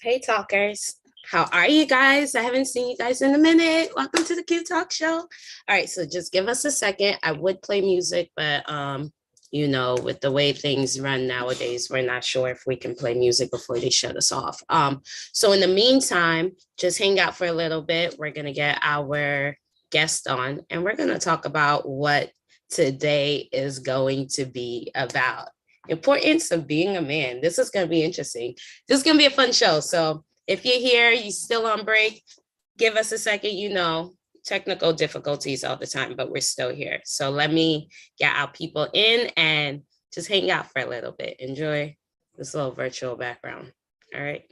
Hey talkers. How are you guys? I haven't seen you guys in a minute. Welcome to the Q Talk show. All right, so just give us a second. I would play music, but with the way things run nowadays, we're not sure if we can play music before they shut us off. So in the meantime, just hang out for a little bit. We're gonna get our guest on and we're gonna talk about what today is going to be about. Importance of being a man. This is gonna be interesting. This is gonna be a fun show. So if you're here, you still on break, give us a second. Technical difficulties all the time, but we're still here. So let me get our people in and just hang out for a little bit. Enjoy this little virtual background. All right.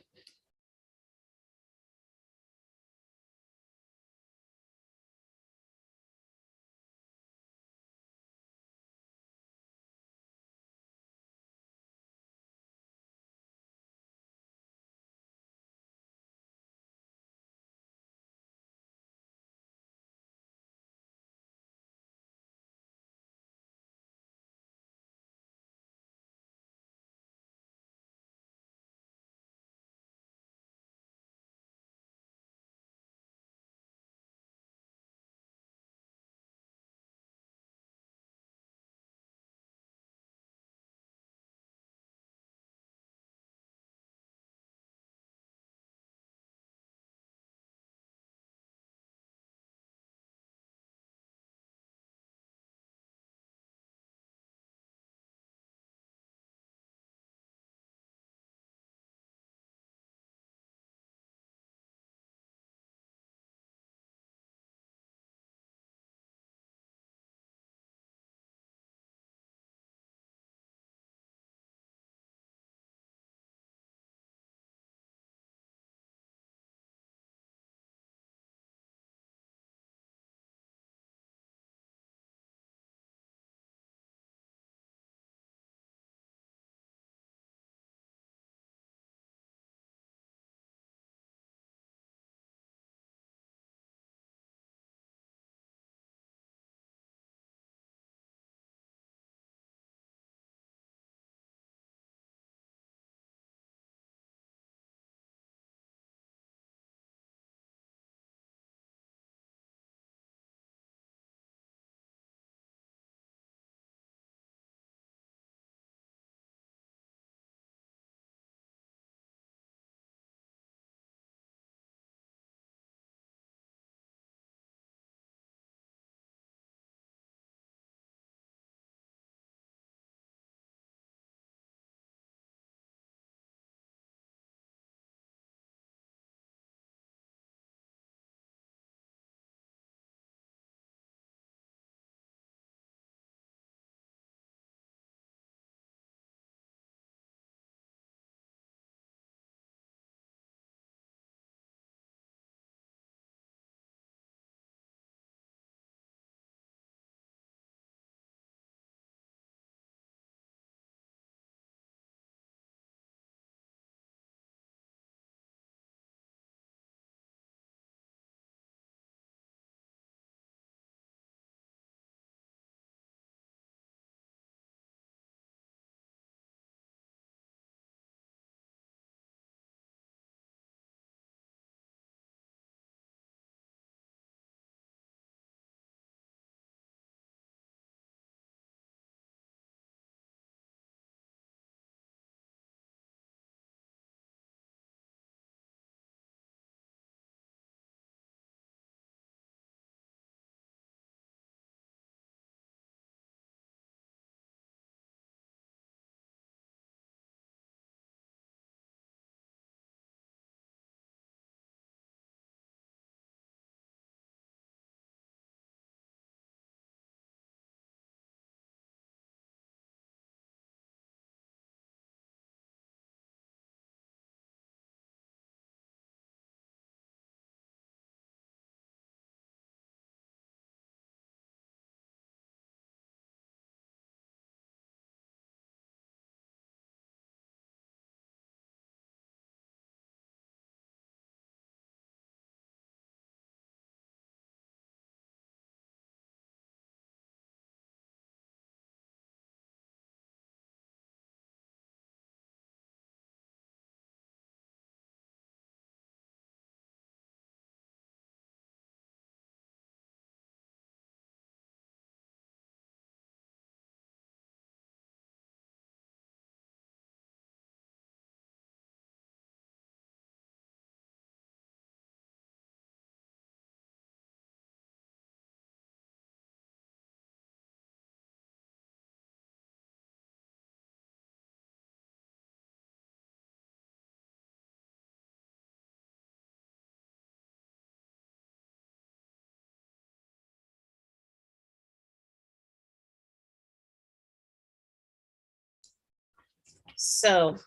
So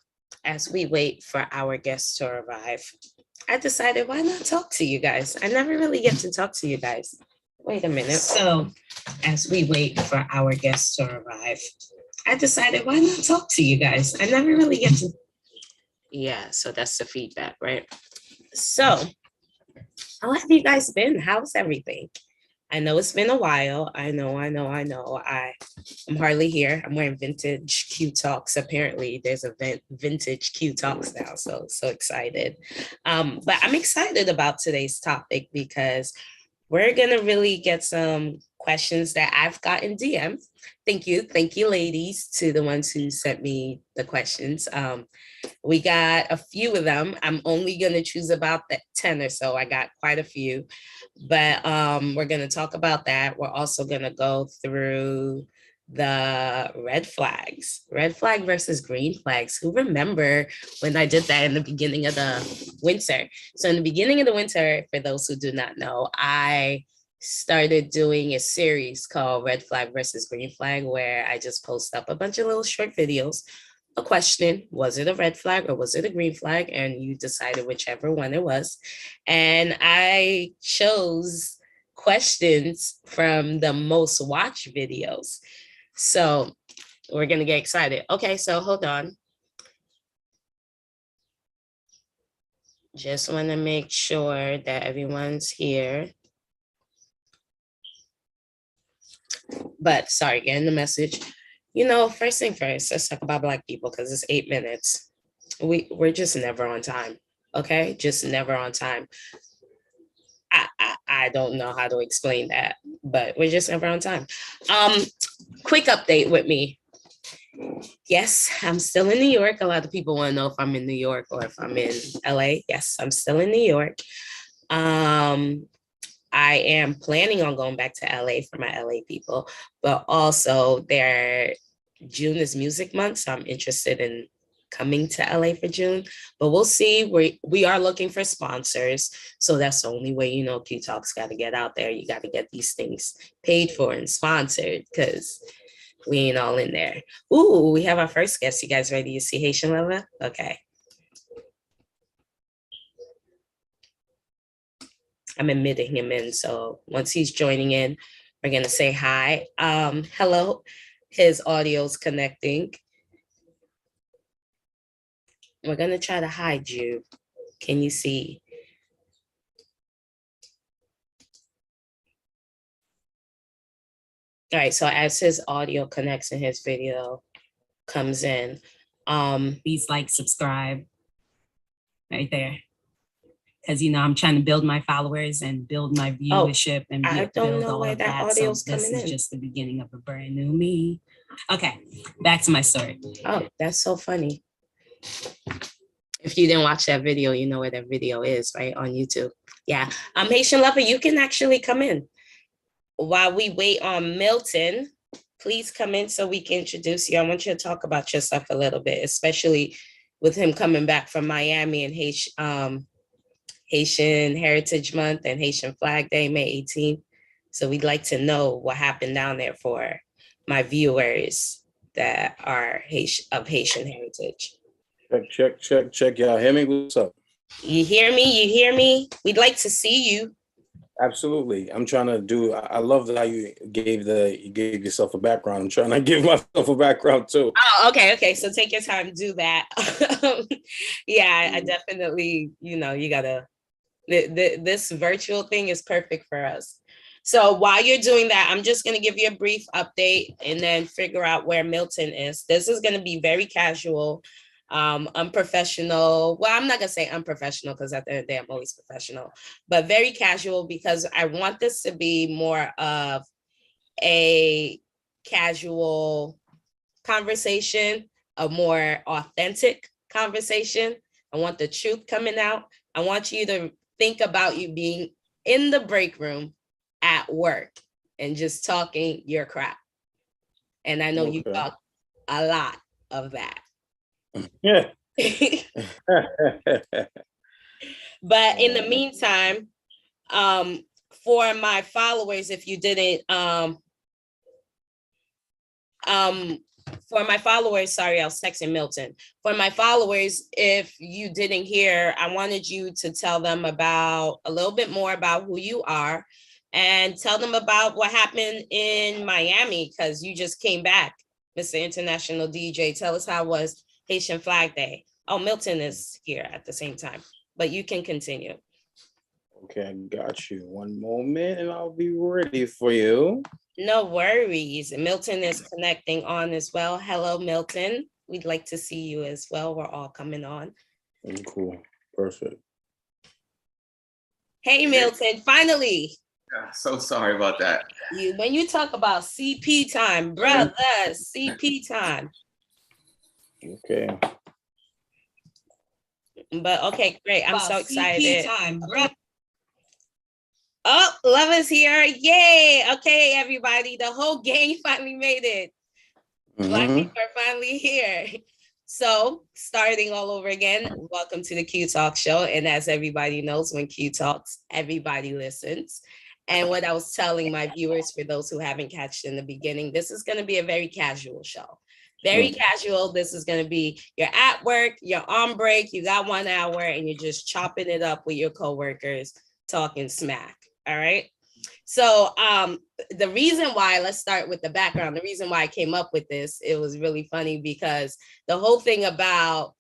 as we wait for our guests to arrive, I decided why not talk to you guys? I never really get to talk to you guys. Wait a minute. So as we wait for our guests to arrive, I decided why not talk to you guys? I never really get to. Yeah, so that's the feedback, right? So how have you guys been? How's everything? I know it's been a while. I know. I'm hardly here. I'm wearing vintage Q Talks. Apparently, there's a vintage Q Talks now. So excited. But I'm excited about today's topic because we're gonna really get some questions that I've gotten DM. Thank you, ladies, to the ones who sent me the questions. We got a few of them. I'm only gonna choose about 10 or so. I got quite a few, but we're gonna talk about that. We're also gonna go through the red flag versus green flags. Who remember when I did that in the beginning of the winter? So in the beginning of the winter, for those who do not know, I started doing a series called Red Flag versus Green Flag, where I just post up a bunch of little short videos. A question, was it a red flag or was it a green flag? And you decided whichever one it was. And I chose questions from the most watched videos. So we're going to get excited. Okay, so hold on. Just want to make sure that everyone's here. But sorry, getting the message. You know, first thing first, let's talk about Black people because it's 8 minutes. We're just never on time. Okay, just never on time. I don't know how to explain that, but we're just never on time. Quick update with me. Yes, I'm still in New York. A lot of people want to know if I'm in New York or if I'm in LA. Yes, I'm still in New York. I am planning on going back to LA for my LA people, but also June is music month, so I'm interested in coming to LA for June, but we'll see. We are looking for sponsors, so that's the only way, you know, Q Talks got to get out there. You got to get these things paid for and sponsored because we ain't all in there. Ooh, we have our first guest. You guys ready to see HaitianLova? Okay. I'm admitting him in, so once he's joining in, we're gonna say hi. Hello, his audio's connecting. We're gonna try to hide you. Can you see? All right, so as his audio connects and his video comes in, please like, subscribe right there. Because, you know, I'm trying to build my followers and build my viewership and build all of that. So this is just the beginning of a brand new me. Okay, back to my story. Oh, that's so funny. If you didn't watch that video, you know where that video is, right? On YouTube. Yeah. HaitianLova, you can actually come in. While we wait on Milton, please come in so we can introduce you. I want you to talk about yourself a little bit, especially with him coming back from Miami and Haitian Heritage Month and Haitian Flag Day, May 18th. So we'd like to know what happened down there for my viewers that are of Haitian heritage. Check. Y'all hear me? What's up? You hear me? We'd like to see you. Absolutely. I'm trying to do, I love how you gave yourself a background. I'm trying to give myself a background too. Oh, okay. So take your time to do that. Yeah, I definitely, you know, you gotta, this virtual thing is perfect for us. So while you're doing that, I'm just going to give you a brief update and then figure out where Milton is. This is going to be very casual, unprofessional. Well, I'm not going to say unprofessional because at the end of the day, I'm always professional, but very casual because I want this to be more of a casual conversation, a more authentic conversation. I want the truth coming out. I want you to think about you being in the break room at work and just talking your crap. And I know you talk a lot of that. Yeah. But in the meantime, for my followers, if you didn't for my followers, sorry, I was texting Milton. For my followers, if you didn't hear, I wanted you to tell them about a little bit more about who you are and tell them about what happened in Miami, because you just came back, Mr. International DJ. Tell us how it was Haitian Flag Day. Oh, Milton is here at the same time, but you can continue. Okay, I got you. One moment and I'll be ready for you. No worries. Milton is connecting on as well. Hello, Milton. We'd like to see you as well. We're all coming on. Cool. Perfect. Hey, Milton, finally. Yeah, so sorry about that. When you talk about CP time, brother, CP time. Okay. But okay, great. I'm so excited. CP time, bro. Oh, Love is here. Yay. Okay, everybody. The whole gang finally made it. Black people are finally here. So, starting all over again, welcome to the Qui Talks show. And as everybody knows, when Qui Talks, everybody listens. And what I was telling my viewers, for those who haven't catched in the beginning, this is going to be a very casual show. Very casual. This is going to be, you're at work, you're on break, you got 1 hour, and you're just chopping it up with your coworkers, talking smack. All right. So the reason why, let's start with the background. The reason why I came up with this, it was really funny because the whole thing about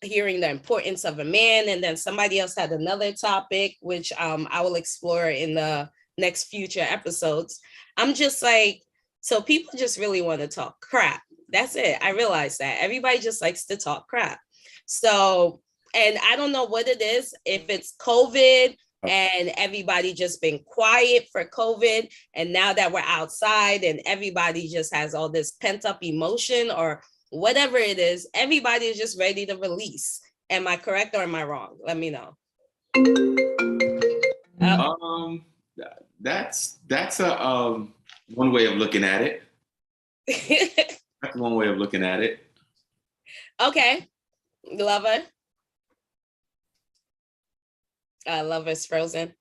hearing the importance of a man, and then somebody else had another topic, which I will explore in the next future episodes. I'm just like, so people just really want to talk crap. That's it. I realize that everybody just likes to talk crap. So, and I don't know what it is, if it's COVID, and everybody just been quiet for COVID. And now that we're outside and everybody just has all this pent up emotion or whatever it is, everybody is just ready to release. Am I correct or am I wrong? Let me know. That's a one way of looking at it. That's one way of looking at it. Okay. Lover. Lover's frozen.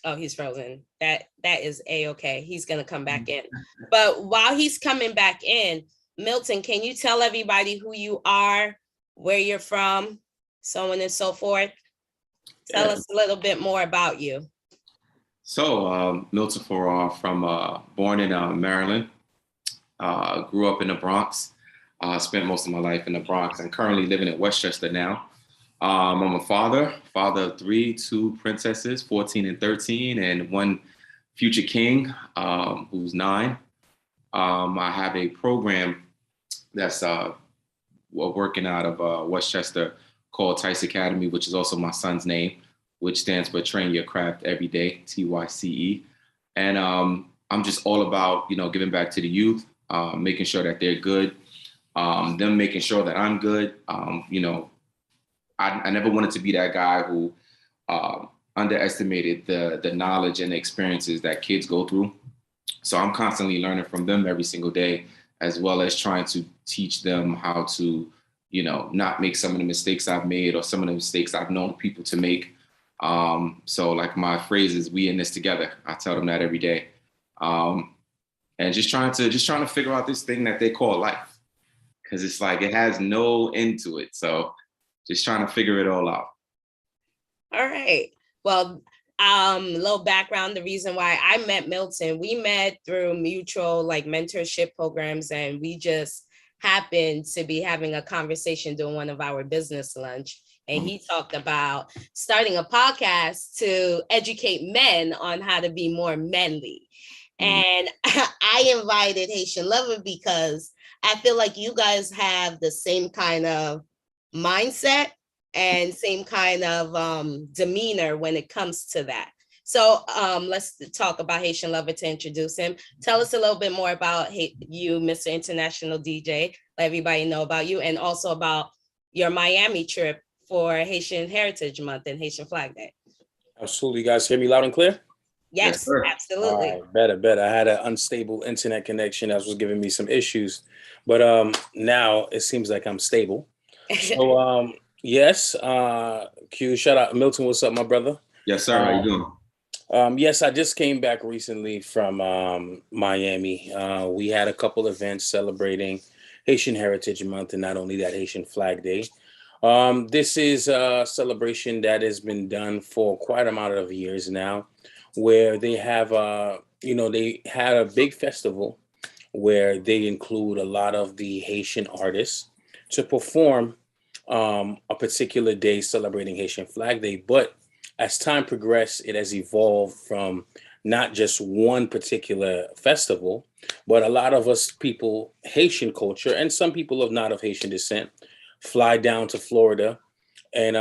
Oh, he's frozen. That is A-okay. He's gonna come back in. But while he's coming back in, Milton, can you tell everybody who you are, where you're from, so on and so forth? Tell us a little bit more about you. So, Milton Farra, from born in Maryland, grew up in the Bronx, spent most of my life in the Bronx, and currently living in Westchester now. I'm a father of 3, 2 princesses, 14 and 13, and 1 future king, who's 9. I have a program that's working out of Westchester called Tyce Academy, which is also my son's name, which stands for Train Your Craft Every Day, TYCE. And I'm just all about, giving back to the youth, making sure that they're good, them making sure that I'm good. I never wanted to be that guy who underestimated the knowledge and the experiences that kids go through. So I'm constantly learning from them every single day, as well as trying to teach them how to, not make some of the mistakes I've made or some of the mistakes I've known people to make. So like my phrase is, we in this together. I tell them that every day. And just trying to figure out this thing that they call life. Cause it's like, it has no end to it. So just trying to figure it all out. All right. Well, a little background, the reason why I met Milton, we met through mutual mentorship programs, and we just happened to be having a conversation during one of our business lunch. And he talked about starting a podcast to educate men on how to be more manly. And I invited HaitianLova because I feel like you guys have the same kind of mindset and same kind of demeanor when it comes to that. So let's talk about HaitianLova to introduce him. Tell us a little bit more about you, Mr. International DJ. Let everybody know about you, and also about your Miami trip for Haitian Heritage Month and Haitian Flag Day. Absolutely. You guys hear me loud and clear? Yes, absolutely. All right, better. I had an unstable internet connection that was giving me some issues, but now it seems like I'm stable. So yes, Q, shout out Milton. What's up, my brother? Yes, sir. How you doing? Yes, I just came back recently from Miami. We had a couple events celebrating Haitian Heritage Month, and not only that, Haitian Flag Day. This is a celebration that has been done for quite a amount of years now, where they have, they had a big festival where they include a lot of the Haitian artists to perform a particular day celebrating Haitian Flag Day. But as time progressed, it has evolved from not just one particular festival, but a lot of us people, Haitian culture, and some people of not of Haitian descent, fly down to Florida and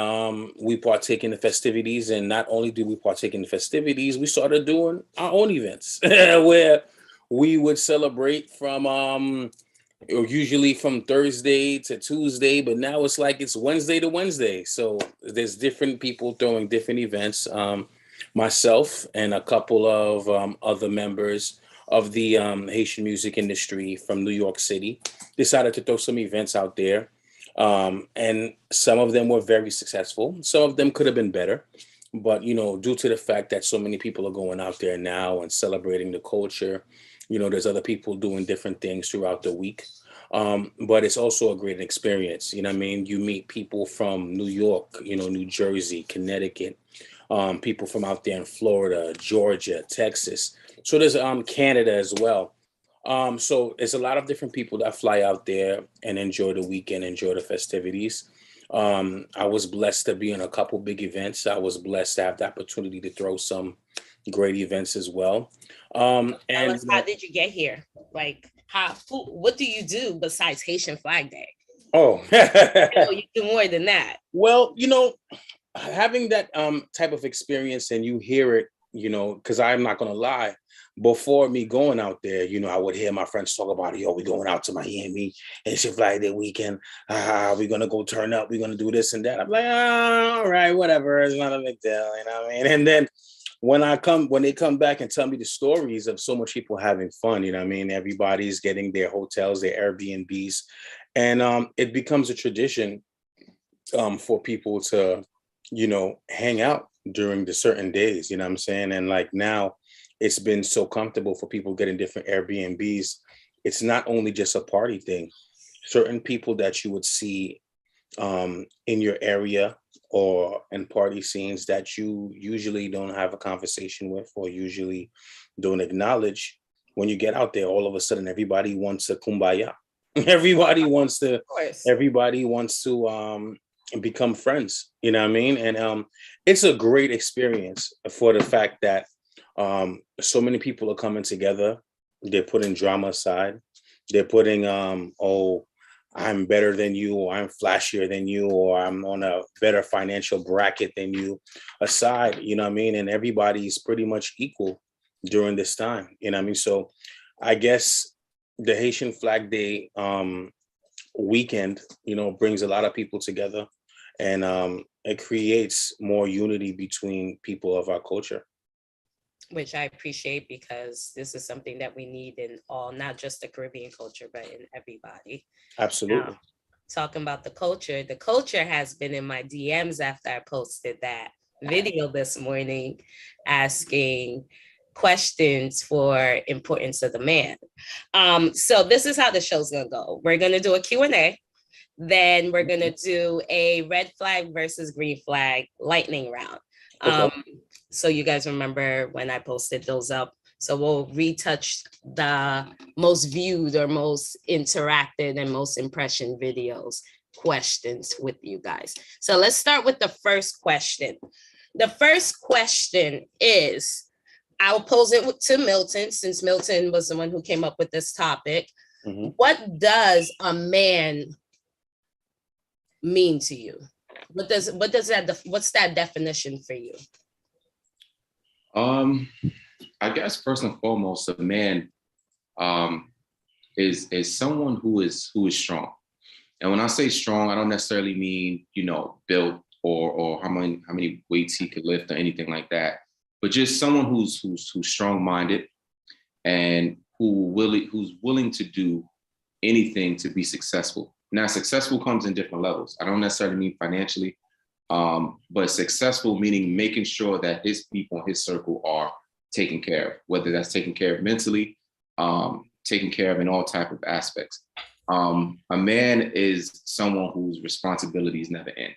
we partake in the festivities. And not only do we partake in the festivities, we started doing our own events where we would celebrate from usually from Thursday to Tuesday, but now it's like it's Wednesday to Wednesday. So there's different people throwing different events. Myself and a couple of other members of the Haitian music industry from New York City decided to throw some events out there. And some of them were very successful. Some of them could have been better. But, due to the fact that so many people are going out there now and celebrating the culture, there's other people doing different things throughout the week. But it's also a great experience. You know what I mean? You meet people from New York, New Jersey, Connecticut, people from out there in Florida, Georgia, Texas. So there's Canada as well. So it's a lot of different people that fly out there and enjoy the weekend, enjoy the festivities. I was blessed to be in a couple big events. I was blessed to have the opportunity to throw some great events as well. Tell us, how did you get here? Like, what do you do besides Haitian Flag Day? Oh, You do more than that. Well, having that type of experience, and you hear it, because I'm not gonna lie, before me going out there, I would hear my friends talk about, yo, we're going out to Miami and Haitian Flag Day weekend. We're gonna go turn up, we're gonna do this and that. I'm like, all right, whatever, it's not a big deal, you know what I mean? And then when they come back and tell me the stories of so much people having fun, you know what I mean? Everybody's getting their hotels, their Airbnbs, and it becomes a tradition for people to, hang out during the certain days, you know what I'm saying? And like now, it's been so comfortable for people getting different Airbnbs. It's not only just a party thing. Certain people that you would see in your area or in party scenes that you usually don't have a conversation with or usually don't acknowledge, when you get out there, all of a sudden everybody wants a kumbaya. everybody wants to become friends, you know what I mean? And it's a great experience for the fact that so many people are coming together. They're putting drama aside. They're putting I'm better than you, or I'm flashier than you, or I'm on a better financial bracket than you aside, you know what I mean? And everybody's pretty much equal during this time, you know what I mean? So I guess the Haitian Flag Day weekend, brings a lot of people together, and it creates more unity between people of our culture. Which I appreciate, because this is something that we need in all, not just the Caribbean culture, but in everybody. Absolutely. Talking about the culture has been in my DMs after I posted that video this morning, asking questions for importance of the man. So this is how the show's gonna go. We're gonna do a Q&A. Then we're gonna do a red flag versus green flag lightning round. Okay. So you guys remember when I posted those up. So we'll retouch the most viewed or most interacted and most impression videos questions with you guys. So let's start with the first question. The first question is, I'll pose it to Milton, since Milton was the one who came up with this topic. Mm-hmm. What does a man mean to you? What's that definition for you? I guess first and foremost, a man is someone who is strong. And when I say strong, I don't necessarily mean, built or how many weights he could lift or anything like that, but just someone who's strong-minded and who's willing to do anything to be successful. Now, successful comes in different levels. I don't necessarily mean financially. But successful meaning making sure that his people in his circle are taken care of, whether that's taken care of mentally, taken care of in all type of aspects. A man is someone whose responsibilities never end.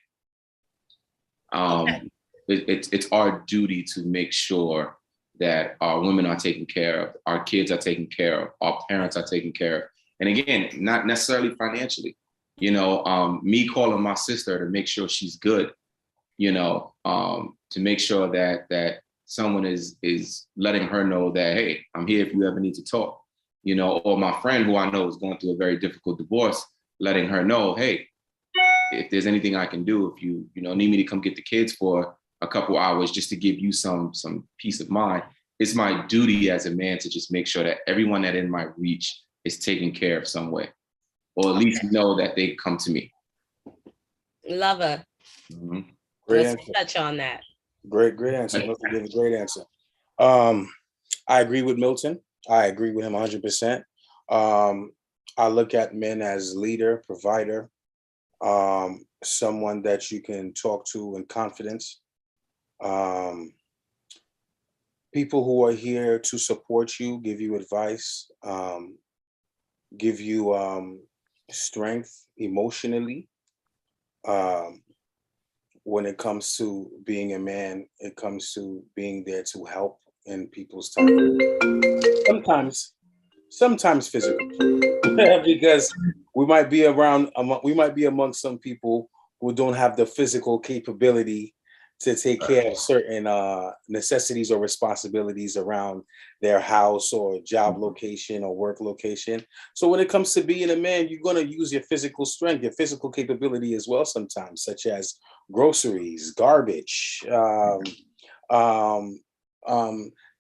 It's our duty to make sure that our women are taken care of, our kids are taken care of, our parents are taken care of. And again, not necessarily financially, me calling my sister to make sure she's good, to make sure that someone is letting her know that, hey, I'm here if you ever need to talk, or my friend who I know is going through a very difficult divorce, letting her know, hey, if there's anything I can do, if you need me to come get the kids for a couple hours just to give you some peace of mind, it's my duty as a man to just make sure that everyone that in my reach is taken care of some way, or at least know that they come to me. Lover. Mm-hmm. Let's touch on that. Great answer. Milton gave a great answer. I agree with Milton. I agree with him 100%. I look at men as leader, provider, someone that you can talk to in confidence. People who are here to support you, give you advice, give you strength emotionally. When it comes to being a man, it comes to being there to help in people's time. Sometimes physical, because we might be amongst some people who don't have the physical capability to take care of certain necessities or responsibilities around their house or job location or work location. So when it comes to being a man, you're going to use your physical strength, your physical capability as well sometimes, such as groceries, garbage,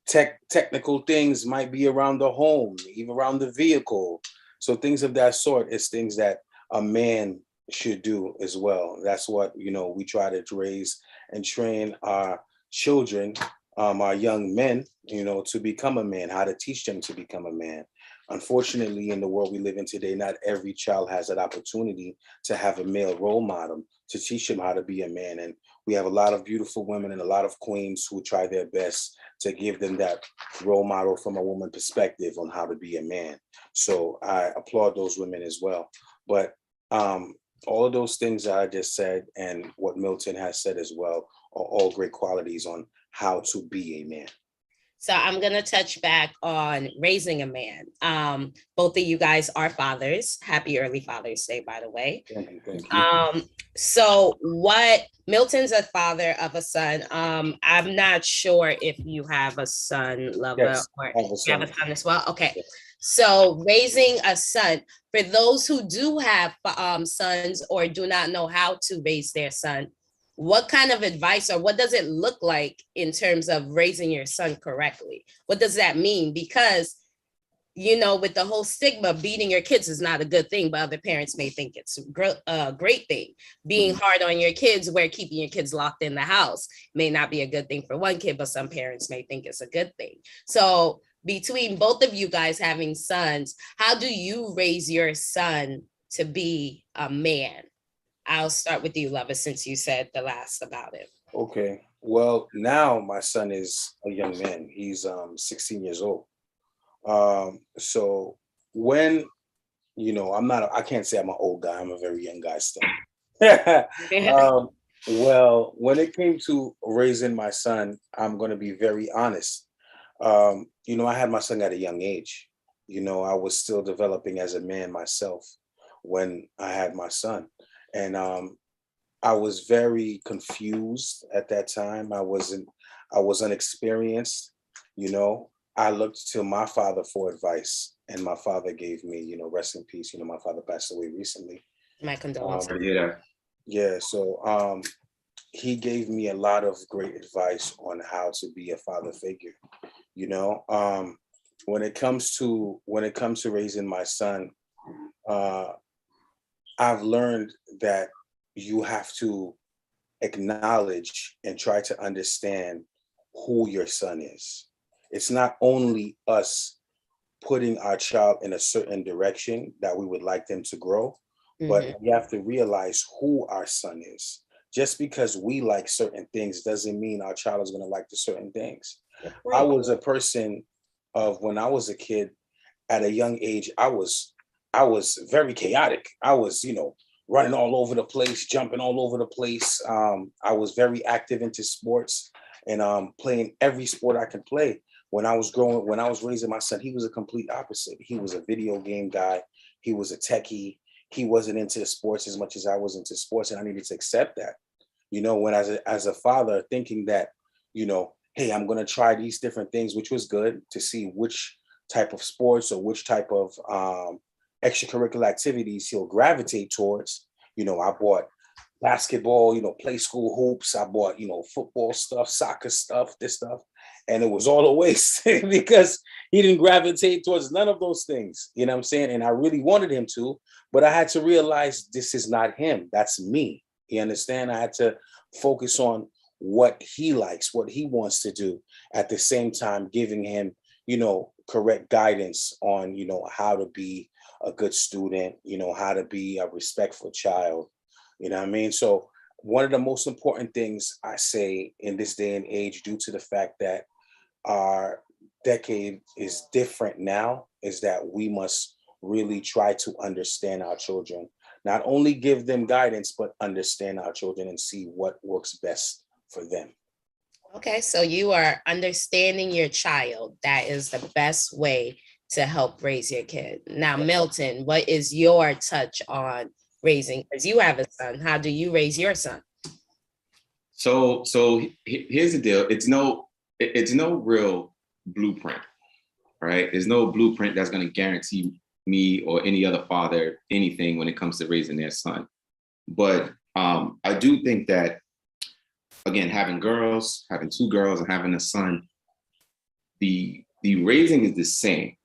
technical things might be around the home, even around the vehicle. So things of that sort is things that a man should do as well. That's what, we try to raise and train our children, our young men, to become a man, how to teach them to become a man. Unfortunately, in the world we live in today, not every child has that opportunity to have a male role model to teach them how to be a man. And we have a lot of beautiful women and a lot of queens who try their best to give them that role model from a woman perspective on how to be a man. So I applaud those women as well. But all of those things that I just said and what Milton has said as well are all great qualities on how to be a man. So I'm going to touch back on raising a man. Both of you guys are fathers. Happy early Father's Day, by the way. Thank you. So Milton's a father of a son. I'm not sure if you have a son, Lover, yes, or you have a son as well. Okay. Yes. So raising a son, for those who do have sons or do not know how to raise their son, what kind of advice or what does it look like in terms of raising your son correctly? What does that mean? Because, with the whole stigma, beating your kids is not a good thing, but other parents may think it's a great thing. Being hard on your kids, where keeping your kids locked in the house may not be a good thing for one kid, but some parents may think it's a good thing. So between both of you guys having sons, how do you raise your son to be a man? I'll start with you, Lover, since you said the last about it. Okay. Well, now my son is a young man. He's 16 years old. So when, I can't say I'm an old guy. I'm a very young guy still. Well, when it came to raising my son, I'm going to be very honest. I had my son at a young age. I was still developing as a man myself when I had my son. And I was very confused at that time. I was unexperienced. I looked to my father for advice, and my father gave me, rest in peace. My father passed away recently. My condolences. Yeah. So he gave me a lot of great advice on how to be a father figure. When it comes to raising my son, I've learned that you have to acknowledge and try to understand who your son is. It's not only us putting our child in a certain direction that we would like them to grow, but we have to realize who our son is just because we like certain things doesn't mean our child is going to like the certain things. Right. I was a person of, when I was a kid, at a young age, I was very chaotic. I was, running all over the place, jumping all over the place. I was very active into sports and playing every sport I could play. When I was raising my son, he was a complete opposite. He was a video game guy. He was a techie. He wasn't into sports as much as I was into sports, and I needed to accept that. When as a father, thinking that, hey, I'm going to try these different things, which was good to see which type of sports or which type of extracurricular activities he'll gravitate towards. I bought basketball, play school hoops. I bought, football stuff, soccer stuff, this stuff. And it was all a waste because he didn't gravitate towards none of those things. You know what I'm saying? And I really wanted him to, but I had to realize this is not him. That's me. You understand? I had to focus on what he likes, what he wants to do, at the same time giving him, correct guidance on, how to be a good student, how to be a respectful child. You know what I mean? So one of the most important things I say in this day and age, due to the fact that our decade is different now, is that we must really try to understand our children, not only give them guidance, but understand our children and see what works best for them. Okay, so you are understanding your child. That is the best way to help raise your kid. Now, Milton, what is your touch on raising? Because you have a son. How do you raise your son? So here's the deal. It's no real blueprint, right? There's no blueprint that's going to guarantee me or any other father anything when it comes to raising their son. But I do think that, again, having two girls and having a son, the raising is the same,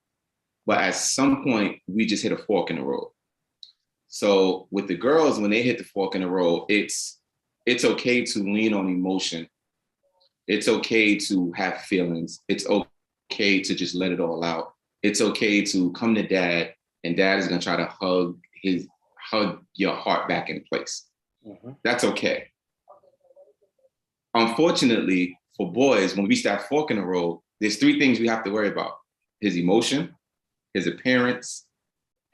but at some point we just hit a fork in the road. So with the girls, when they hit the fork in the road, it's okay to lean on emotion. It's okay to have feelings. It's okay to just let it all out. It's okay to come to dad, and dad is gonna try to hug your heart back in place. Mm-hmm. That's okay. Unfortunately, for boys, when we start forking the road, there's three things we have to worry about: his emotion, his appearance,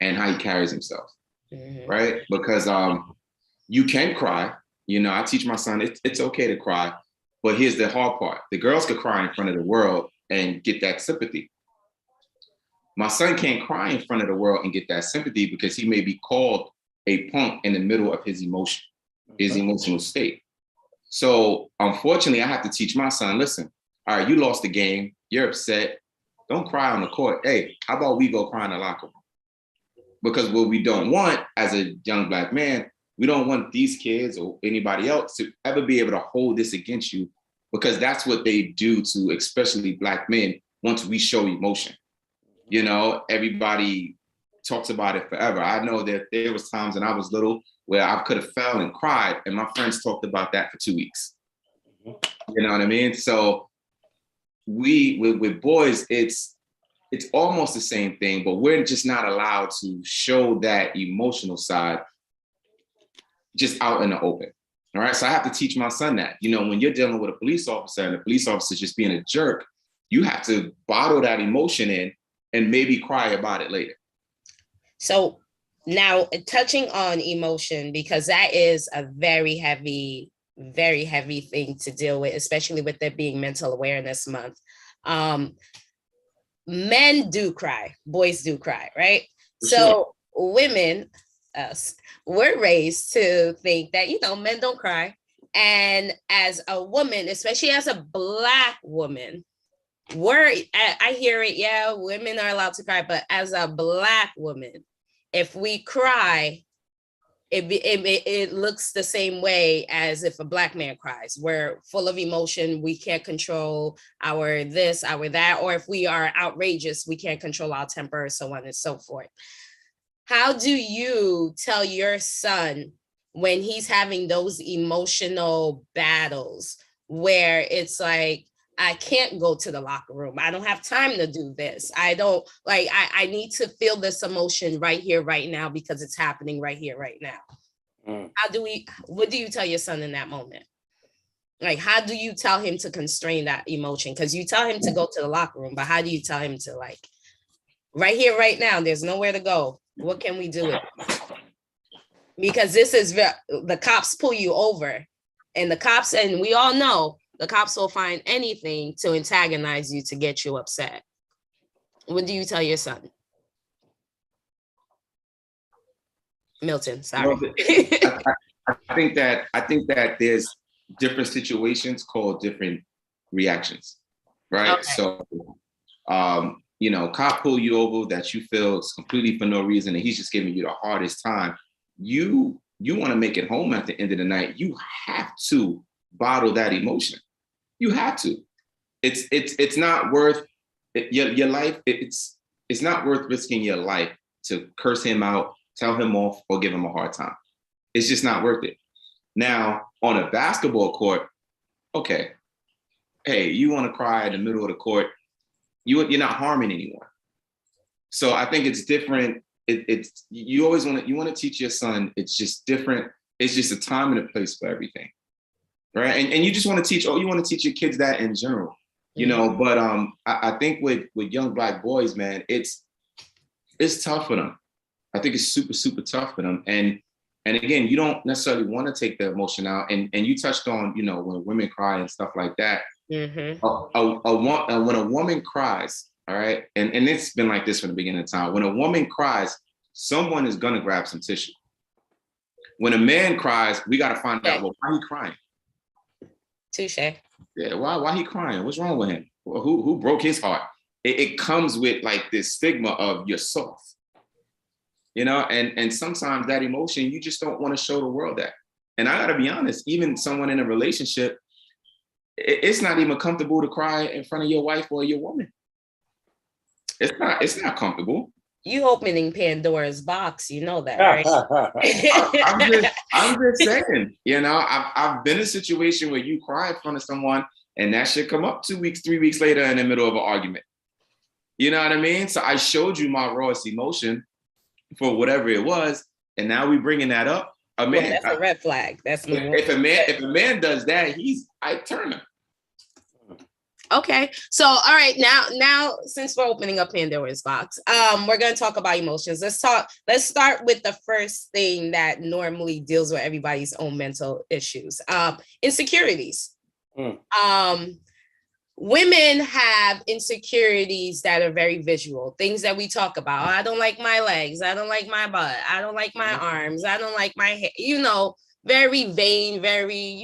and how he carries himself. Mm-hmm. Right? Because you can cry. I teach my son it's okay to cry, but here's the hard part: the girls could cry in front of the world and get that sympathy. My son can't cry in front of the world and get that sympathy because he may be called a punk in the middle of his emotion, his emotional state. So unfortunately, I have to teach my son, listen, all right, you lost the game, you're upset, don't cry on the court. Hey, how about we go cry in the locker room? Because what we don't want as a young Black man, we don't want these kids or anybody else to ever be able to hold this against you, because that's what they do to especially Black men once we show emotion. Everybody talks about it forever. I know that there was times when I was little where I could have fell and cried, and my friends talked about that for 2 weeks. You know what I mean? So with boys, it's almost the same thing, but we're just not allowed to show that emotional side just out in the open. All right. So I have to teach my son that, when you're dealing with a police officer and the police officer is just being a jerk, you have to bottle that emotion in and maybe cry about it later. So now, touching on emotion, because that is a very heavy thing to deal with, especially with there being Mental Awareness Month. Men do cry, boys do cry, right? For so sure. Women, us, we're raised to think that, men don't cry. And as a woman, especially as a Black woman, I hear it, yeah, women are allowed to cry, but as a Black woman, if we cry, it looks the same way as if a Black man cries. We're full of emotion. We can't control our this, our that, or if we are outrageous, we can't control our temper, so on and so forth. How do you tell your son when he's having those emotional battles where it's like, I can't go to the locker room. I don't have time to do this. I need to feel this emotion right here, right now, because it's happening right here, right now. What do you tell your son in that moment? Like, how do you tell him to constrain that emotion? Because you tell him to go to the locker room, but how do you tell him to, like, right here, right now, there's nowhere to go. What can we do? Because this is the cops pull you over, and and we all know the cops will find anything to antagonize you to get you upset. What do you tell your son? Milton, sorry. Well, I think that there's different situations called different reactions, right? Okay. So, cop pull you over that you feel is completely for no reason, and he's just giving you the hardest time. You want to make it home at the end of the night. You have to bottle that emotion. You have to. It's not worth your life. It's not worth risking your life to curse him out, tell him off, or give him a hard time. It's just not worth it. Now, on a basketball court, okay, hey, you want to cry in the middle of the court, you're not harming anyone. So I think it's different. It's you always want to teach your son. It's just different. It's just a time and a place for everything, right? And you just want to teach. Oh, you want to teach your kids that in general, But I think with young Black boys, man, it's tough for them. I think it's super, super tough for them. And again, you don't necessarily want to take the emotion out. And you touched on, when women cry and stuff like that. Mm-hmm. When a woman cries, all right, and it's been like this from the beginning of time. When a woman cries, someone is gonna grab some tissue. When a man cries, we got to find out, well, why he crying? Touche. Yeah, why he crying? What's wrong with him? Well, who broke his heart? It comes with like this stigma of you're soft. And sometimes that emotion, you just don't want to show the world that. And I got to be honest, even someone in a relationship, it's not even comfortable to cry in front of your wife or your woman. It's not comfortable. You opening Pandora's box, you know that, right? I'm just saying, I've been in a situation where you cry in front of someone and that should come up 2 weeks, 3 weeks later in the middle of an argument. You know what I mean? So I showed you my rawest emotion for whatever it was, and now we bringing that up. That's a red flag. That's if a man does that, I turn him. Okay, so all right, now since we're opening up Pandora's box, we're going to talk about emotions. Let's start with the first thing that normally deals with everybody's own mental issues. Insecurities. Women have insecurities that are very visual, things that we talk about. I don't like my legs. I don't like my butt. I don't like my arms. I don't like my hair, very vain, very,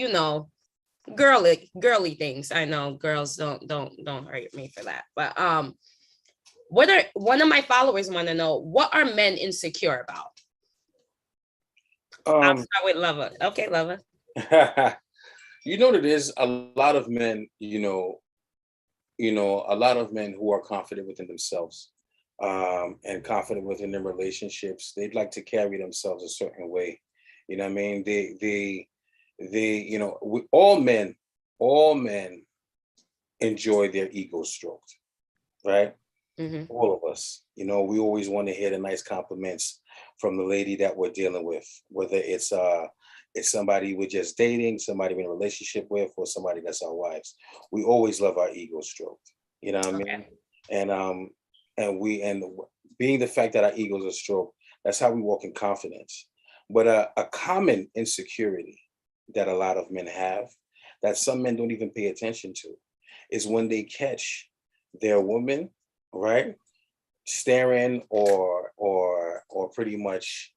girly things. I know girls don't hurt me for that. But one of my followers want to know, what are men insecure about? I'll start with Lover. Okay, Lover. It is a lot of men, a lot of men who are confident within themselves and confident within their relationships. They'd like to carry themselves a certain way. You know what I mean? All men enjoy their ego stroked, right? Mm-hmm. All of us, we always want to hear the nice compliments from the lady that we're dealing with, whether it's somebody we're just dating, somebody we're in a relationship with, or somebody that's our wives. We always love our ego stroked, you know what I mean? And being the fact that our egos are stroked, that's how we walk in confidence. But a common insecurity that a lot of men have, that some men don't even pay attention to, is when they catch their woman, right, staring or pretty much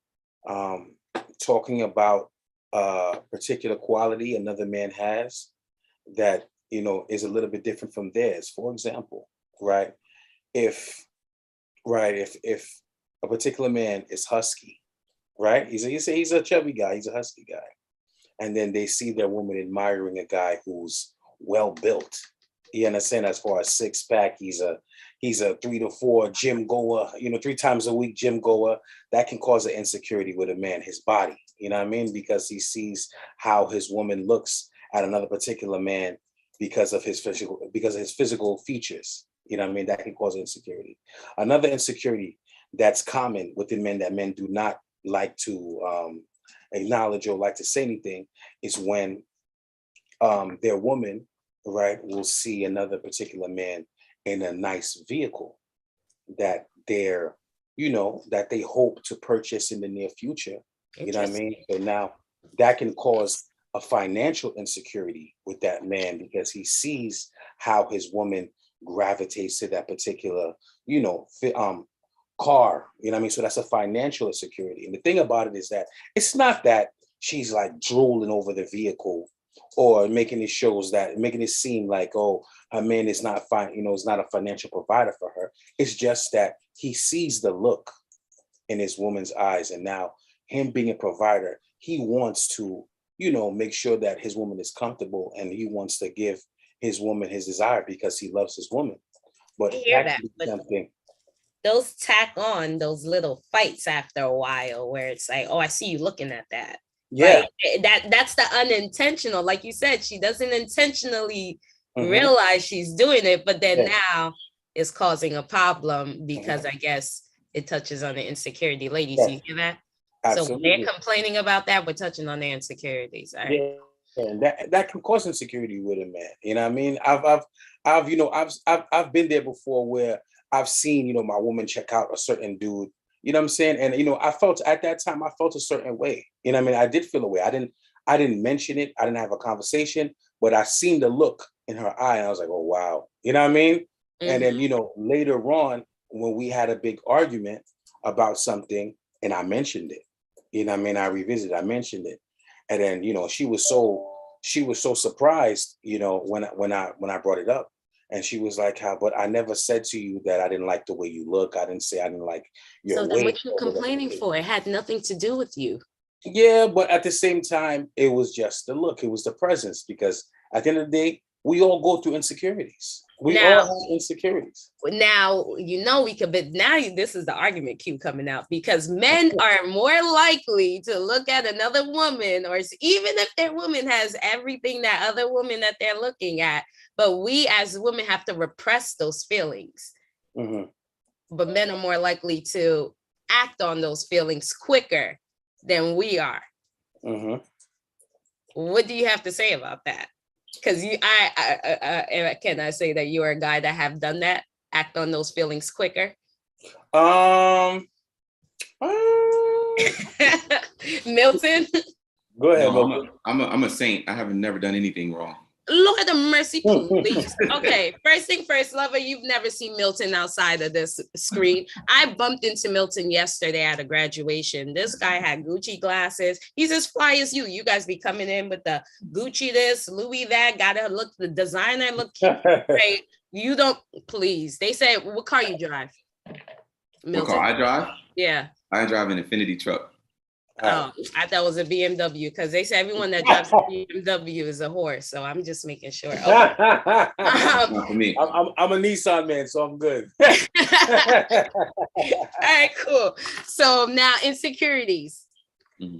talking about a particular quality another man has that is a little bit different from theirs. For example, if a particular man is husky, right? He's a chubby guy, he's a husky guy. And then they see their woman admiring a guy who's well built. You understand? As far as six pack, he's a 3 to 4 gym goer, 3 times a week gym goer. That can cause an insecurity with a man, his body. You know what I mean? Because he sees how his woman looks at another particular man because of his physical features. You know what I mean? That can cause insecurity. Another insecurity that's common within men that men do not like to acknowledge or like to say anything is when their woman, right, will see another particular man in a nice vehicle that they're, that they hope to purchase in the near future. You know what I mean? So now that can cause a financial insecurity with that man because he sees how his woman gravitates to that particular, car. You know what I mean? So that's a financial insecurity. And the thing about it is that it's not that she's like drooling over the vehicle or making it seem like, oh, her man is not fine, is not a financial provider for her. It's just that he sees the look in his woman's eyes. And now him being a provider, he wants to, make sure that his woman is comfortable and he wants to give his woman his desire because he loves his woman. But I hear that, but those tack on those little fights after a while where it's like, oh, I see you looking at that. Yeah. Like, that's the unintentional. Like you said, she doesn't intentionally realize she's doing it, but then now it's causing a problem because I guess it touches on the insecurity. Ladies, you hear that? Absolutely. So when they're complaining about that, we're touching on their insecurities. All right. Yeah, and that can cause insecurity with a man. You know what I mean? I've been there before where I've seen, my woman check out a certain dude. You know what I'm saying? And I felt at that time, I felt a certain way. You know what I mean? I did feel a way. I didn't mention it. I didn't have a conversation, but I seen the look in her eye, and I was like, oh wow. You know what I mean? Mm-hmm. And then, later on, when we had a big argument about something, and I mentioned it. You know what I mean? I revisited, I mentioned it. And then, she was so surprised, when I brought it up. And she was like, but I never said to you that I didn't like the way you look. I didn't say I didn't like your weight. So then what you complaining for? It had nothing to do with you. Yeah, but at the same time, it was just the look. It was the presence. Because at the end of the day, we all go through insecurities. We all have insecurities. Now, but now this is the argument cue coming out because men are more likely to look at another woman, or even if their woman has everything that other woman that they're looking at, but we as women have to repress those feelings. Mm-hmm. But men are more likely to act on those feelings quicker than we are. Mm-hmm. What do you have to say about that? Because can I say that you are a guy that have done that, act on those feelings quicker? Milton? Go ahead. No, I'm a saint. I have never done anything wrong. Lord of mercy, please. Okay, first thing first, lover, you've never seen Milton outside of this screen. I bumped into Milton yesterday at a graduation. This guy had Gucci glasses. He's as fly as you. You guys be coming in with the Gucci this, Louis that, gotta look, the designer look right. You don't, please. They said, what car you drive? Milton. What car I drive? Yeah. I drive an Infinity truck. Oh, I thought it was a BMW because they say everyone that drives a BMW is a horse. So I'm just making sure. Okay. Not for me. I'm a Nissan man, so I'm good. All right, cool. So now insecurities. Mm-hmm.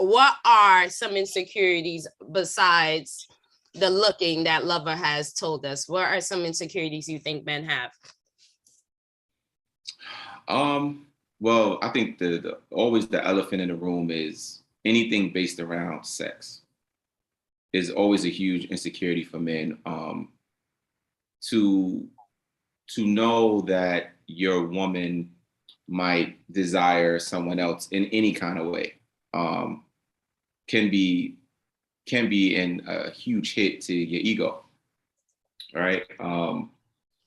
What are some insecurities besides the looking that lover has told us? What are some insecurities you think men have? Well, I think the always the elephant in the room is anything based around sex is always a huge insecurity for men. To know that your woman might desire someone else in any kind of way can be a huge hit to your ego. All right. Now,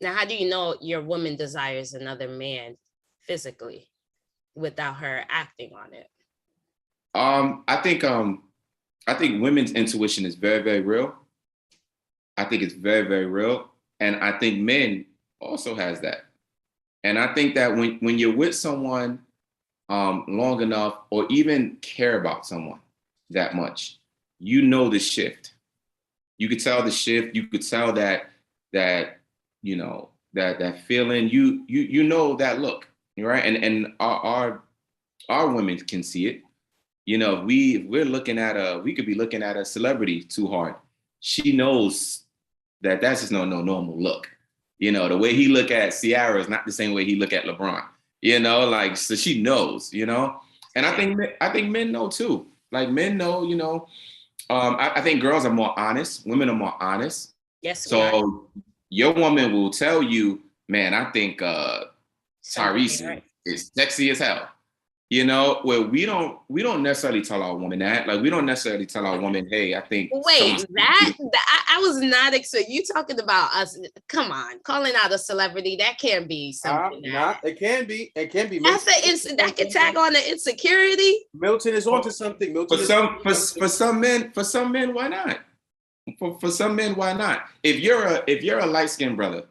how do you know your woman desires another man physically without her acting on it? I think women's intuition is very, very real. I think it's very, very real. And I think men also has that. And I think that when you're with someone long enough, or even care about someone that much, you know the shift. You could tell the shift. You could tell that feeling. You know that look. Right. And our women can see it. We're looking at we could be looking at a celebrity too hard. She knows that that's just no normal look. The way he look at Ciara is not the same way he look at LeBron. So she knows, and I think men know too. Like men know, you know. I think girls are more honest. Women are more honest. Yes, we are. So your woman will tell you, man, I think Tyrese Right. is sexy as hell. You know, where we don't necessarily tell our woman that. Like, we don't necessarily tell our woman, hey, I think. Wait, I was not expecting you talking about us. Come on, calling out a celebrity, that can't be something. It can be. That can tag on the insecurity. Milton is onto something. For some men, why not? For some men, why not? If you're a light-skinned brother,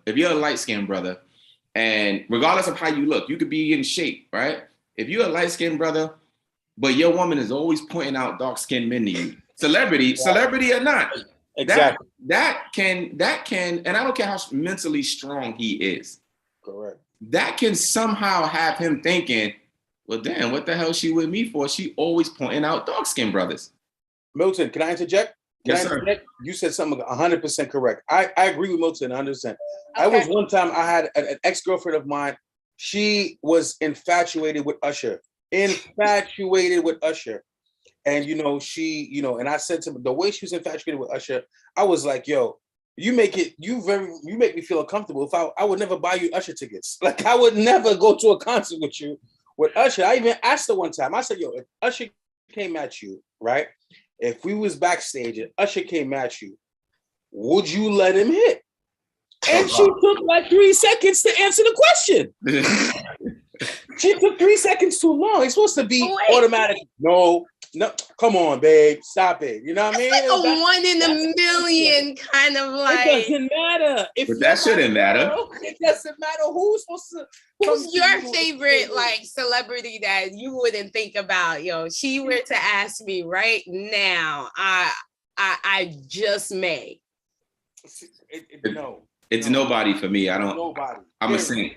and regardless of how you look, you could be in shape, right? If you're a light-skinned brother, but your woman is always pointing out dark-skinned men to you, celebrity or not, exactly. That can, and I don't care how mentally strong he is. Correct. That can somehow have him thinking, well, damn, what the hell is she with me for? She always pointing out dark-skinned brothers. Milton, can I interject? Yes, sir. You said something 100% correct. I agree with Milton 100%. Okay. I was one time, I had an ex-girlfriend of mine. She was infatuated with Usher. And, you know, and I said to her, the way she was infatuated with Usher, I was like, yo, you make me feel uncomfortable. If I would never buy you Usher tickets. Like, I would never go to a concert with you with Usher. I even asked her one time, I said, yo, if Usher came at you, right? If we was backstage and Usher came at you, would you let him hit? And she took like 3 seconds to answer the question. She took 3 seconds too long. It's supposed to be automatic. No, come on, babe. Stop it. You know what I mean? Like a 1 in a million kind of like. It doesn't matter. But that shouldn't matter. It doesn't matter who's supposed to. Who's your favorite like celebrity that you wouldn't think about? Yo, she were to ask me right now, I just may. No. It's nobody for me. I'm a saint.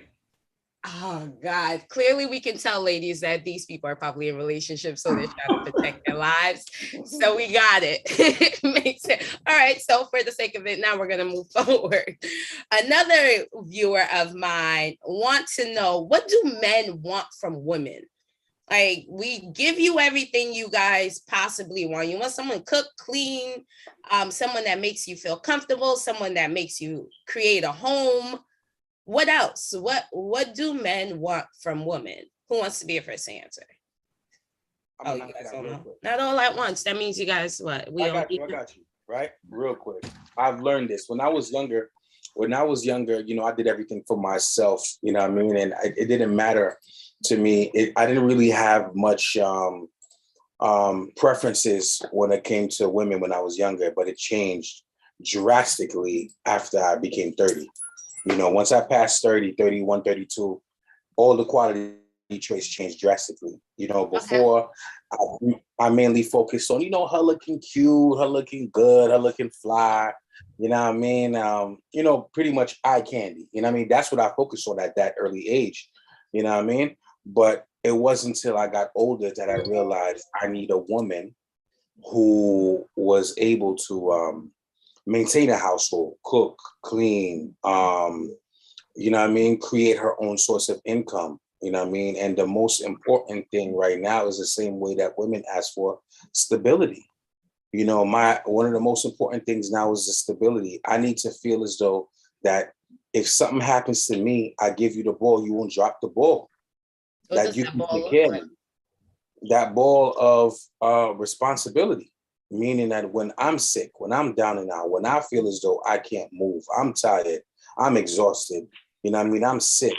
Oh God! Clearly, we can tell, ladies, that these people are probably in relationships, so they're trying to protect their lives. So we got it. Makes sense. All right. So for the sake of it, now we're gonna move forward. Another viewer of mine wants to know, what do men want from women? Like, we give you everything you guys possibly want. You want someone cook, clean, someone that makes you feel comfortable, someone that makes you create a home. What else? What do men want from women? Who wants to be a first answer? You guys don't know. Not all at once. That means you guys what? I got you. Right? Real quick. I've learned this. When I was younger, you know, I did everything for myself, you know what I mean? And it didn't matter to me. I didn't really have much preferences when it came to women when I was younger, but it changed drastically after I became 30. You know, once I passed 30, 31, 32, all the quality traits changed drastically. You know, before I mainly focused on, you know, her looking cute, her looking good, her looking fly. You know what I mean? You know, pretty much eye candy. You know what I mean? That's what I focused on at that early age. You know what I mean? But it wasn't until I got older that I realized I need a woman who was able to maintain a household, cook, clean, you know what I mean? Create her own source of income, you know what I mean? And the most important thing right now is the same way that women ask for stability. You know, one of the most important things now is the stability. I need to feel as though that if something happens to me, I give you the ball, you won't drop the ball. That you can take care of me. That ball of responsibility. Meaning that when I'm sick, when I'm down and out, when I feel as though I can't move, I'm tired, I'm exhausted, you know what I mean? I'm sick,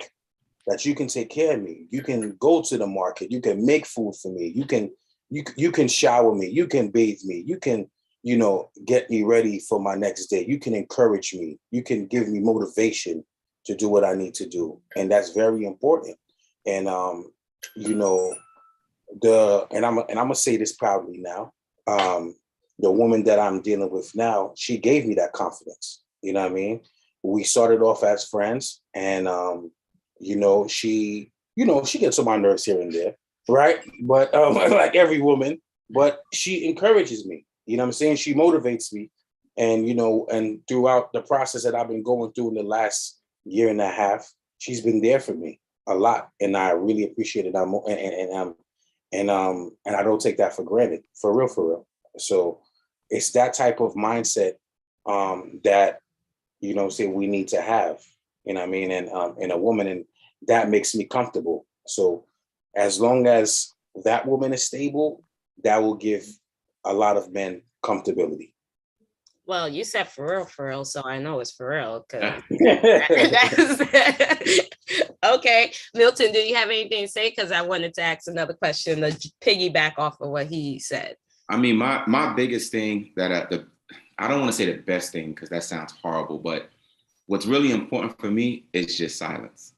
that you can take care of me. You can go to the market. You can make food for me. You can shower me. You can bathe me. You can, you know, get me ready for my next day. You can encourage me. You can give me motivation to do what I need to do. And that's very important. And, you know, and I'm gonna say this proudly now, the woman that I'm dealing with now, she gave me that confidence. You know what I mean? We started off as friends, and you know, she gets on my nerves here and there, right? But like every woman, but she encourages me. You know what I'm saying? She motivates me, and you know, and throughout the process that I've been going through in the last year and a half, she's been there for me a lot, and I really appreciate it. And I don't take that for granted, for real, for real. So it's that type of mindset that, you know, say we need to have, you know what I mean? And in a woman, and that makes me comfortable. So as long as that woman is stable, that will give a lot of men comfortability. Well, you said for real, so I know it's for real. Okay, Milton, do you have anything to say? Because I wanted to ask another question to piggyback off of what he said. I mean, my biggest thing that I don't want to say the best thing because that sounds horrible, but what's really important for me is just silence.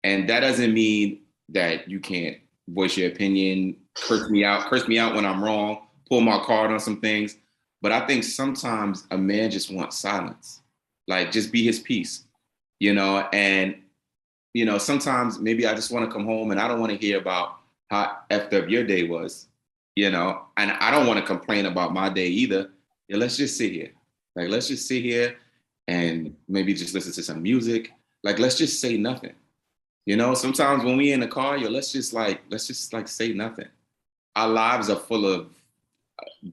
And that doesn't mean that you can't voice your opinion, curse me out when I'm wrong, pull my card on some things. But I think sometimes a man just wants silence, like just be his peace, you know? And, you know, sometimes maybe I just want to come home and I don't want to hear about how effed up your day was, you know? And I don't want to complain about my day either. Yeah, let's just sit here. Like, let's just sit here and maybe just listen to some music. Like, let's just say nothing. You know, sometimes when we in the car, let's just say nothing. Our lives are full of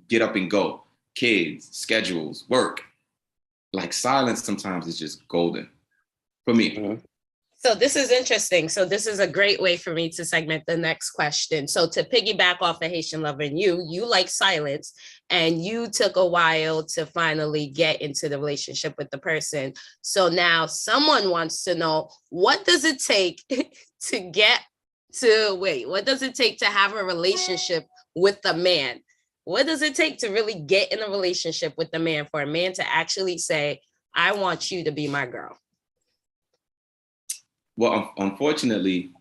get up and go. Kids, schedules, work. Like silence sometimes is just golden for me. Mm-hmm. So this is interesting. So this is a great way for me to segment the next question. So to piggyback off of HaitianLova and you like silence, and you took a while to finally get into the relationship with the person. So now someone wants to know, what does it take what does it take to have a relationship with a man? What does it take to really get in a relationship with a man, for a man to actually say, I want you to be my girl? Well, unfortunately,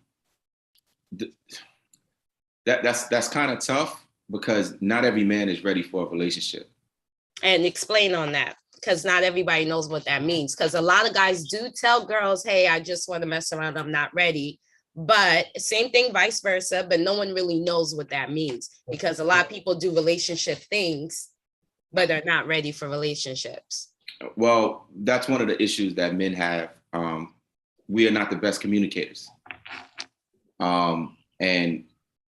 that's kind of tough because not every man is ready for a relationship. And explain on that, because not everybody knows what that means. Because a lot of guys do tell girls, hey, I just want to mess around, I'm not ready. But same thing, vice versa. But no one really knows what that means, because a lot of people do relationship things, but they're not ready for relationships. Well, that's one of the issues that men have. We are not the best communicators. And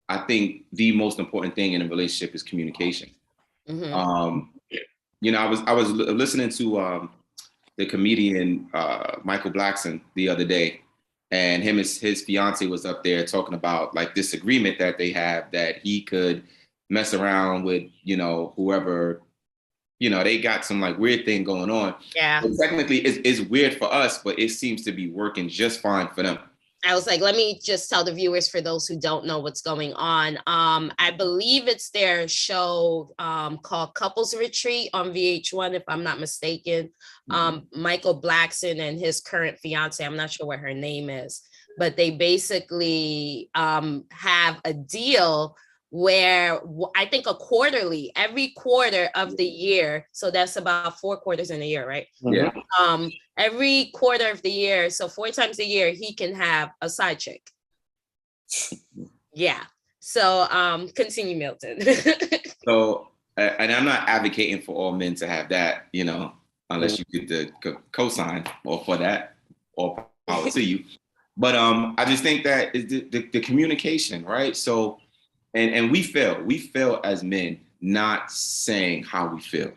I think the most important thing in a relationship is communication. Mm-hmm. You know, I was listening to the comedian Michael Blackson the other day, and his fiance was up there talking about like this agreement that they have that he could mess around with, you know, whoever, you know, they got some like weird thing going on. Yeah. But technically it's weird for us, but it seems to be working just fine for them. I was like, let me just tell the viewers, for those who don't know what's going on. I believe it's their show called Couples Retreat on VH1, if I'm not mistaken. Michael Blackson and his current fiance, I'm not sure what her name is, but they basically have a deal where I think every quarter of the year. So that's about 4 quarters in a year, right? Yeah. Every quarter of the year, so 4 times a year, he can have a side chick. Yeah. So continue, Milton. So, and I'm not advocating for all men to have that, you know, unless you get the cosign or for that, or power to you. But I just think that the communication, right? So, and we fail as men not saying how we feel.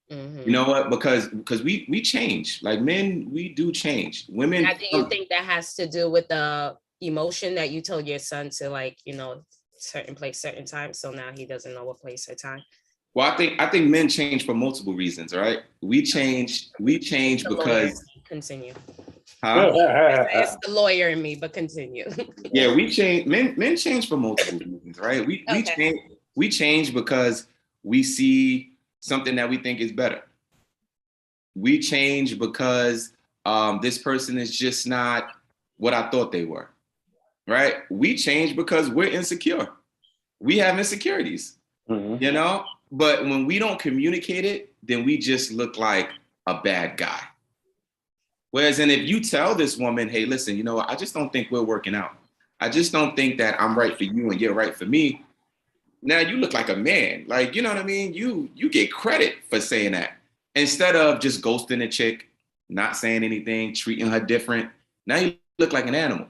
Mm-hmm. You know what? Because we change. Like men, we do change. Women. Now, do you think that has to do with the emotion that you told your son to, like, you know, certain place, certain time, so now he doesn't know what place or time? Well, I think men change for multiple reasons, right? We change because continue. Huh? It's the lawyer in me, but continue. Yeah, we change. Men change for multiple reasons, right? We change because we see something that we think is better. We change because this person is just not what I thought they were, right? We change because we're insecure. We have insecurities, you know? But when we don't communicate it, then we just look like a bad guy. Whereas, and if you tell this woman, hey, listen, you know what? I just don't think we're working out. I just don't think that I'm right for you and you're right for me. Now you look like a man. Like, you know what I mean? You get credit for saying that. Instead of just ghosting a chick, not saying anything, treating her different. Now you look like an animal.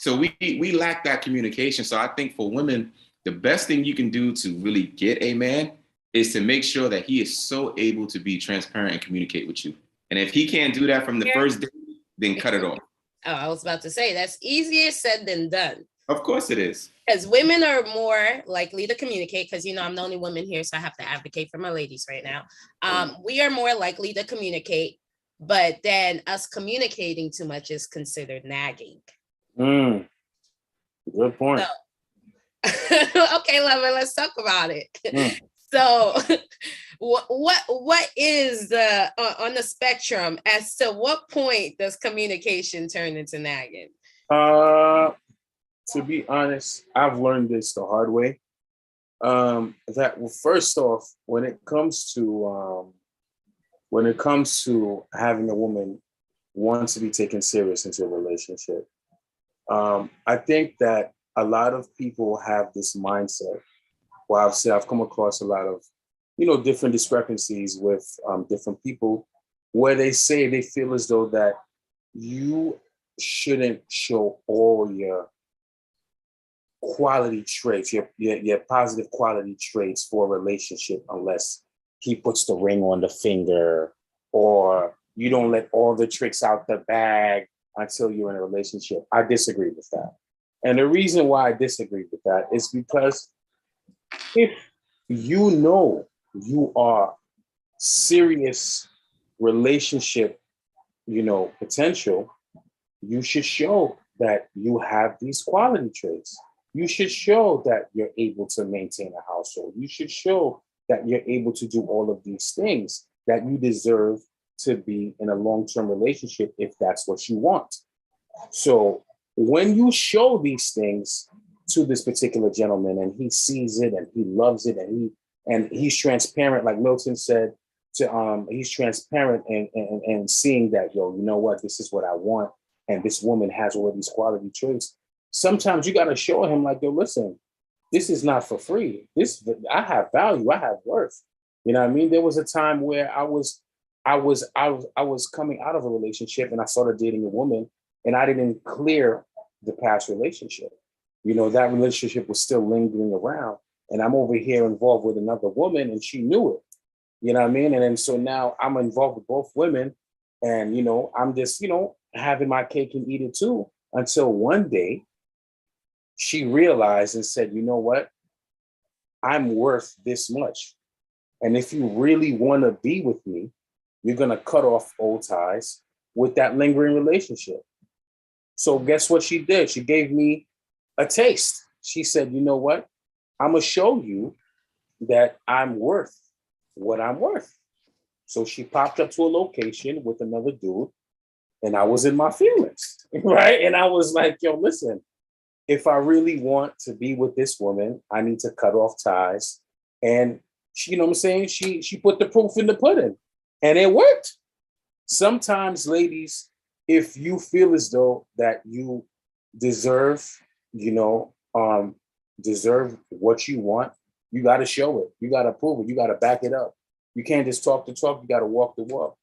So we lack that communication. So I think for women, the best thing you can do to really get a man is to make sure that he is so able to be transparent and communicate with you. And if he can't do that from the first day, then cut it off. Oh, I was about to say that's easier said than done. Of course it is. Because women are more likely to communicate, because, you know, I'm the only woman here, so I have to advocate for my ladies right now. We are more likely to communicate, but then us communicating too much is considered nagging. Good point. So, okay, lover, let's talk about it. So what is the on the spectrum as to what point does communication turn into nagging? To be honest, I've learned this the hard way. First off, when it comes to having a woman want to be taken serious into a relationship, I think that a lot of people have this mindset. Well, I've come across a lot of, different discrepancies with different people where they say they feel as though that you shouldn't show all your quality traits, your positive quality traits for a relationship unless he puts the ring on the finger, or you don't let all the tricks out the bag until you're in a relationship. I disagree with that. And the reason why I disagree with that is because if you know you are serious relationship, potential, you should show that you have these quality traits. You should show that you're able to maintain a household. You should show that you're able to do all of these things, that you deserve to be in a long-term relationship if that's what you want. So when you show these things to this particular gentleman and he sees it and he loves it and he's transparent, like Milton said, he's transparent and seeing that, you know what, this is what I want, and this woman has all of these quality traits. Sometimes you got to show him, like, yo, listen, this is not for free. I have value. I have worth. You know what I mean? There was a time where I was coming out of a relationship and I started dating a woman, and I didn't clear the past relationship. That relationship was still lingering around, and I'm over here involved with another woman, and she knew it. You know what I mean? And then so now I'm involved with both women, and I'm just having my cake and eat it too, until one day she realized and said, you know what? I'm worth this much. And if you really want to be with me, you're going to cut off old ties with that lingering relationship. So guess what she did? She gave me a taste. She said, you know what? I'm going to show you that I'm worth what I'm worth. So she popped up to a location with another dude, and I was in my feelings, right? And I was like, yo, listen, if I really want to be with this woman, I need to cut off ties. And she, what I'm saying? She put the proof in the pudding, and it worked. Sometimes, ladies, if you feel as though that you deserve, deserve what you want, you got to show it. You got to prove it. You got to back it up. You can't just talk the talk. You got to walk the walk.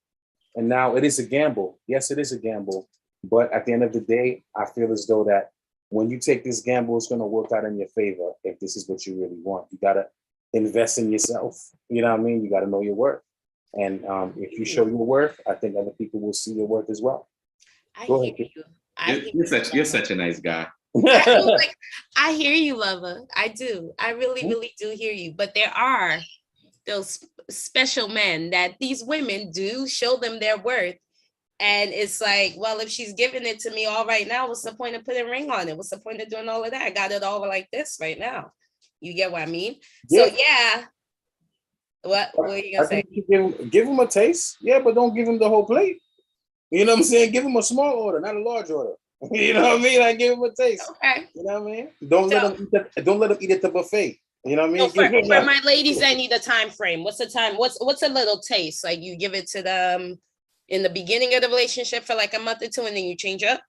And now it is a gamble. Yes, it is a gamble. But at the end of the day, I feel as though that when you take this gamble, it's going to work out in your favor if this is what you really want. You got to invest in yourself. You know what I mean? You got to know your worth. And if you show your worth, I think other people will see your worth as well. I hear you. You're such a nice guy. I hear you, lover. I do. I really, really do hear you. But there are those special men that these women do show them their worth. And it's like, well, if she's giving it to me all right now, what's the point of putting a ring on it? What's the point of doing all of that? I got it all like this right now. You get what I mean? Yeah. So yeah. What are you gonna say? Give him a taste, yeah, but don't give him the whole plate. You know what I'm saying? Give him a small order, not a large order. You know what I mean? Like, give him a taste. Okay. You know what I mean? Don't let him eat at the buffet. You know what I mean? So for my ladies that need a time frame, what's the time? What's a little taste? Like, you give it to them in the beginning of the relationship for like a month or two, and then you change up?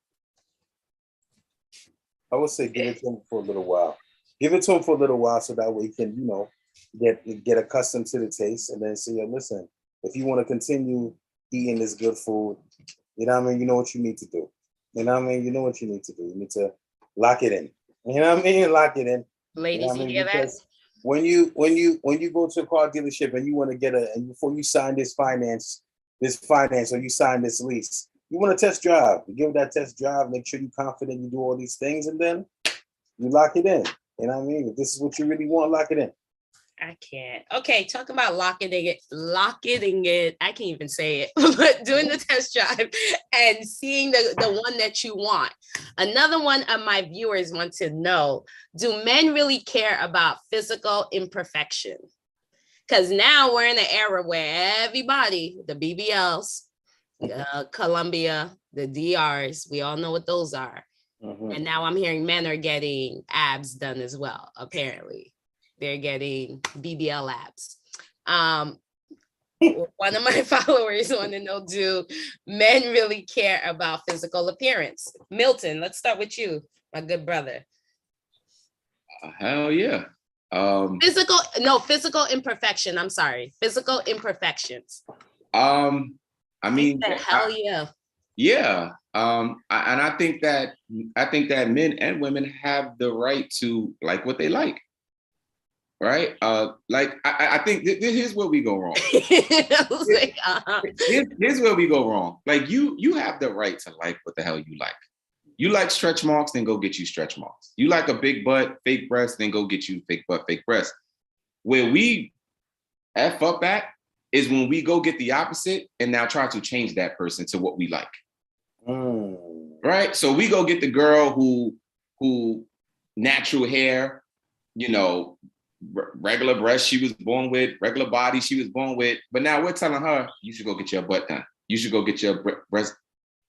I would say give it to him for a little while. Give it to him for a little while so that way he can, get accustomed to the taste, and then say, listen, if you want to continue eating this good food, you know what I mean? You know what you need to do. You know what I mean? You know what you need to do. You need to lock it in. You know what I mean? Lock it in. Ladies, You know what I mean? hear that? Because when you go to a car dealership and you want to get and before you sign this finance, or you sign this lease, you want to test drive. You give that test drive, make sure you're confident, you do all these things, and then you lock it in. You know what I mean? If this is what you really want, lock it in. I can't. Okay, talking about locketing it. I can't even say it, but doing the test drive and seeing the one that you want. Another one of my viewers want to know, do men really care about physical imperfection? Because now we're in an era where everybody, the BBLs, Colombia, the DRs, we all know what those are. Mm-hmm. And now I'm hearing men are getting abs done as well, apparently. They're getting BBL abs. One of my followers want to know, do men really care about physical appearance? Milton, let's start with you, my good brother. Hell yeah. Physical imperfection. I'm sorry. Physical imperfections. I mean, hell yeah. Yeah. I think that men and women have the right to like what they like. Right? I think here's where we go wrong. Here's where we go wrong. Like you have the right to like what the hell you like. You like stretch marks, then go get you stretch marks. You like a big butt, fake breast, then go get you fake butt, fake breast. Where we F up at is when we go get the opposite and now try to change that person to what we like. Right? So we go get the girl who natural hair, regular breasts she was born with, regular body she was born with, but now we're telling her, you should go get your butt done. You should go get your breast.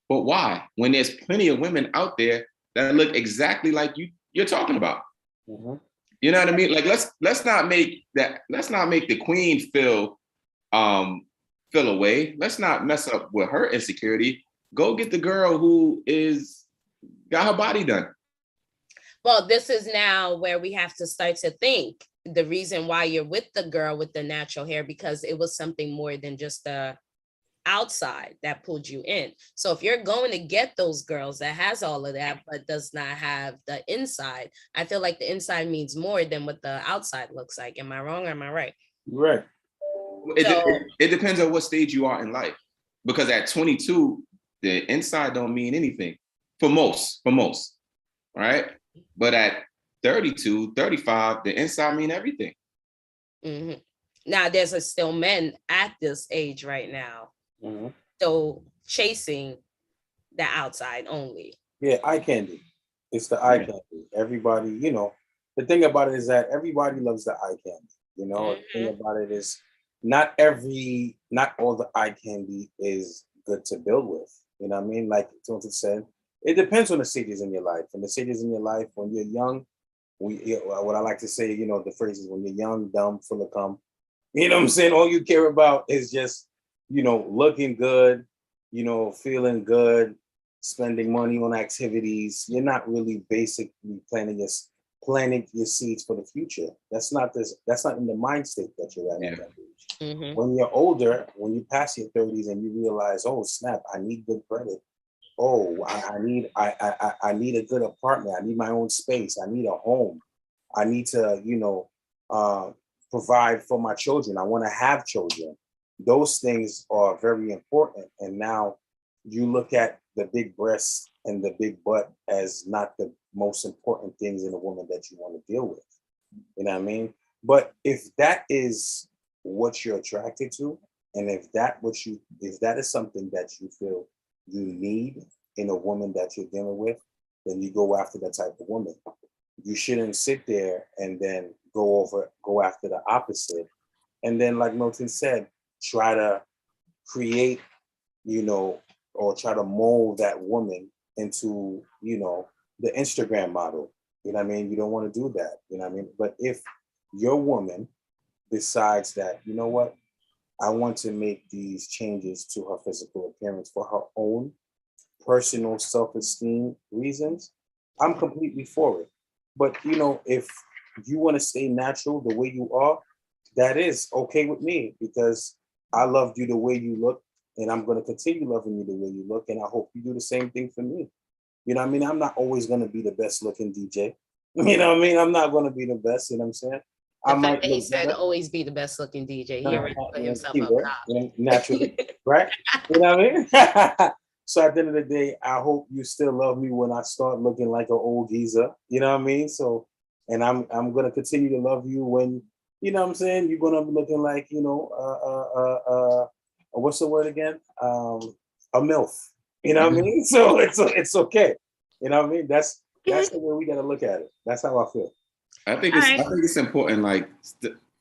But why? When there's plenty of women out there that look exactly like you're talking about. Mm-hmm. You know what I mean? Like let's not make the queen feel away. Let's not mess up with her insecurity. Go get the girl who got her body done. Well, this is now where we have to start to think the reason why you're with the girl with the natural hair, because it was something more than just the outside that pulled you in. So if you're going to get those girls that has all of that but does not have the inside, I feel like the inside means more than what the outside looks like. Am I wrong or am I right? Right. It depends on what stage you are in life, because at 22 the inside don't mean anything for most, right? But at 32, 35, the inside mean everything. Mm-hmm. Now there's still men at this age right now, mm-hmm. So chasing the outside only. Yeah, eye candy. It's the eye candy. Everybody, the thing about it is that everybody loves the eye candy. Mm-hmm. The thing about it is not all the eye candy is good to build with. You know what I mean? Like Tonton said, it depends on the stages in your life. And the stages in your life, when you're young, what I like to say, the phrase is when you're young, dumb, full of cum. You know what I'm saying? All you care about is just, looking good, feeling good, spending money on activities. You're not really basically planting your seeds for the future. That's not in the mind state that you're at that age. Mm-hmm. When you're older, when you pass your 30s and you realize, oh snap, I need good credit. Oh, I need a good apartment. I need my own space. I need a home. I need to, provide for my children. I want to have children. Those things are very important. And now you look at the big breasts and the big butt as not the most important things in a woman that you want to deal with. You know what I mean? But if that is what you're attracted to, and if that is something that you feel you need in a woman that you're dealing with, then you go after that type of woman. You shouldn't sit there and then go after the opposite. And then, like Milton said, try to create, or try to mold that woman into, the Instagram model. You know what I mean? You don't want to do that. You know what I mean? But if your woman decides that, you know what, I want to make these changes to her physical appearance for her own personal self-esteem reasons, I'm completely for it. But, if you want to stay natural the way you are, that is okay with me, because I loved you the way you look, and I'm going to continue loving you the way you look, and I hope you do the same thing for me. You know what I mean? I'm not always going to be the best looking DJ. You know what I mean? I'm not going to be the best, you know what I'm saying? The fact that he said always be the best looking DJ, he already put himself up top. Naturally, right? You know what I mean? So at the end of the day, I hope you still love me when I start looking like an old geezer. You know what I mean? So, and I'm gonna continue to love you when, you know what I'm saying, you're gonna be looking like, you know, what's the word again? A MILF. You know what I mean? So it's okay. You know what I mean? That's the way we gotta look at it. That's how I feel. I think it's important, like,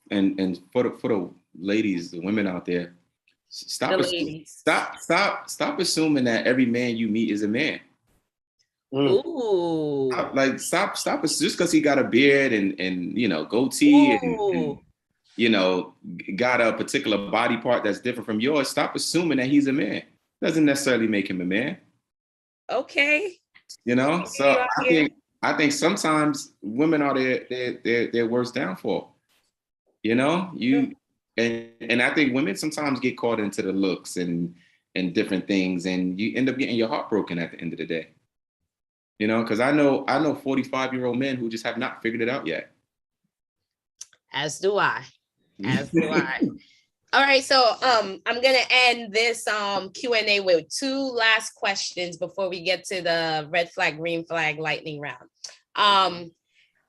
and for the ladies, the women out there, stop assuming that every man you meet is a man. Ooh. Like stop just because he got a beard and you know, goatee and you know, got a particular body part that's different from yours. Stop assuming that he's a man. Doesn't necessarily make him a man. Okay. You know, so I think sometimes women are their worst downfall. You know, and I think women sometimes get caught into the looks and different things, and you end up getting your heart broken at the end of the day. You know, because I know 45-year-old men who just have not figured it out yet. As do I. All right, so I'm gonna end this Q&A with two last questions before we get to the red flag, green flag, lightning round.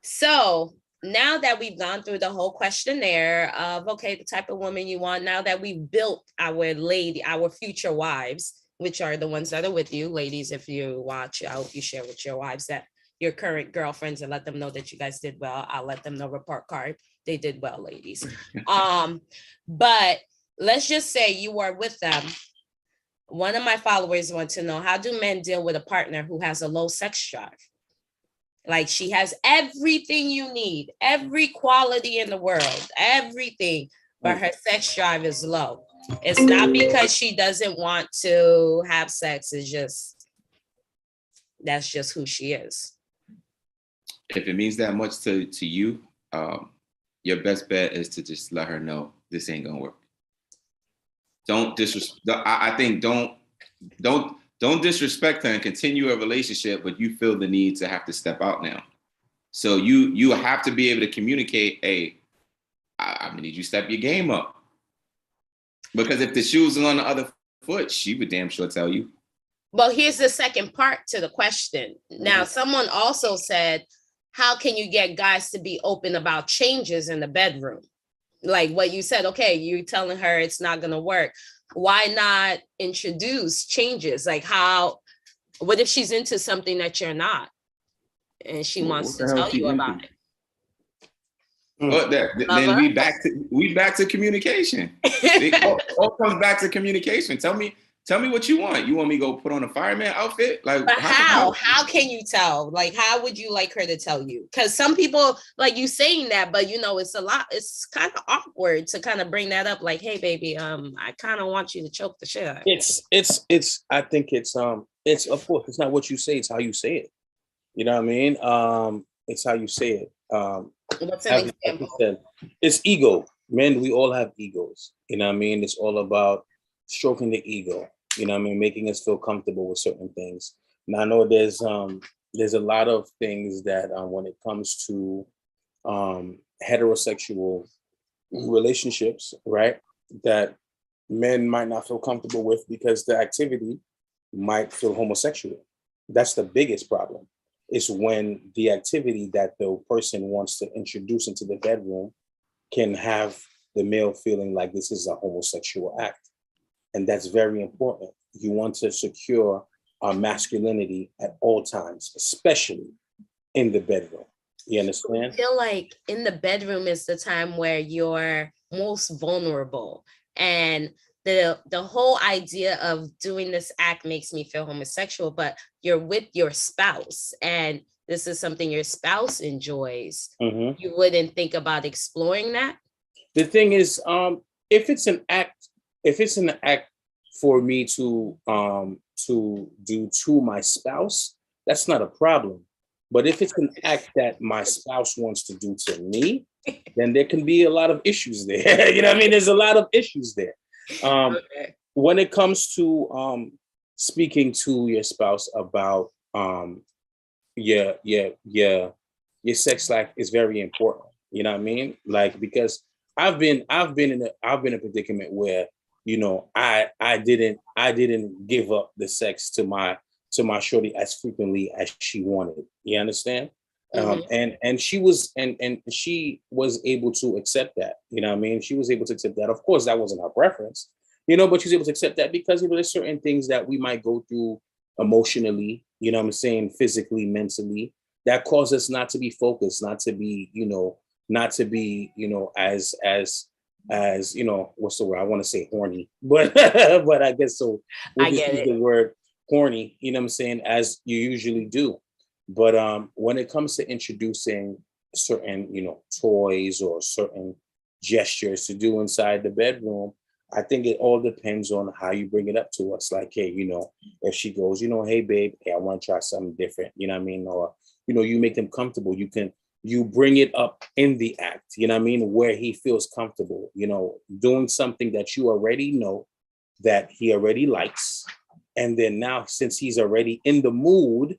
So now that we've gone through the whole questionnaire of, okay, the type of woman you want, now that we've built our future wives, which are the ones that are with you, ladies, if you watch, I hope you share with your wives that your current girlfriends and let them know that you guys did well. I'll let them know, report card, they did well, ladies. But let's just say you are with them. One of my followers want to know, how do men deal with a partner who has a low sex drive? Like, she has everything you need, every quality in the world, everything, but her sex drive is low. It's not because she doesn't want to have sex. It's just, that's just who she is. If it means that much to you, your best bet is to just let her know this ain't gonna work. Don't disrespect. I think don't disrespect her and continue a relationship, but you feel the need to have to step out now. So you have to be able to communicate, hey, I need you to step your game up. Because if the shoes are on the other foot, she would damn sure tell you. Well, here's the second part to the question. Now, someone also said, how can you get guys to be open about changes in the bedroom? Like what you said, okay, you're telling her it's not going to work. Why not introduce changes? Like what if she's into something that you're not? And she wants to tell you about it. Well, then we back to communication. It all comes back to communication. Tell me what you want. You want me to go put on a fireman outfit? Like, but how can you tell? Like, how would you like her to tell you? Because some people, like you saying that, but you know, it's kind of awkward to kind of bring that up. Like, hey, baby, I kind of want you to choke the shit out of me. I think it's of course, it's not what you say, it's how you say it. You know what I mean? It's how you say it. What's an example? It's ego. Men, we all have egos. You know what I mean? It's all about stroking the ego. You know what I mean? Making us feel comfortable with certain things. Now, I know there's a lot of things that when it comes to heterosexual relationships, right, that men might not feel comfortable with because the activity might feel homosexual. That's the biggest problem. Is when the activity that the person wants to introduce into the bedroom can have the male feeling like this is a homosexual act. And that's very important. You want to secure our masculinity at all times, especially in the bedroom. You understand? I feel like in the bedroom is the time where you're most vulnerable. And the whole idea of doing this act makes me feel homosexual, but you're with your spouse and this is something your spouse enjoys. Mm-hmm. You wouldn't think about exploring that? The thing is, if it's an act for me to do to my spouse, that's not a problem. But if it's an act that my spouse wants to do to me, then there can be a lot of issues there. You know what I mean? There's a lot of issues there. Okay. When it comes to speaking to your spouse about your sex life is very important. You know what I mean? Like, because I've been in a predicament where, you know, I didn't give up the sex to my shorty as frequently as she wanted. You understand? And she was able to accept that. You know what I mean? She was able to accept that. Of course, that wasn't her preference, you know, but she was able to accept that because, you know, there's certain things that we might go through emotionally, you know what I'm saying, physically, mentally, that cause us not to be focused, not to be, you know, as you know, what's the word? I want to say horny, but but I guess so. We'll I just get use it. the word horny, you know what I'm saying, as you usually do. But when it comes to introducing certain, you know, toys or certain gestures to do inside the bedroom, I think it all depends on how you bring it up to us. Like, hey, you know, if she goes, you know, hey babe, hey, I want to try something different, you know what I mean? Or, you know, you make them comfortable. You bring it up in the act, you know what I mean, where he feels comfortable, you know, doing something that you already know that he already likes. And then now, since he's already in the mood,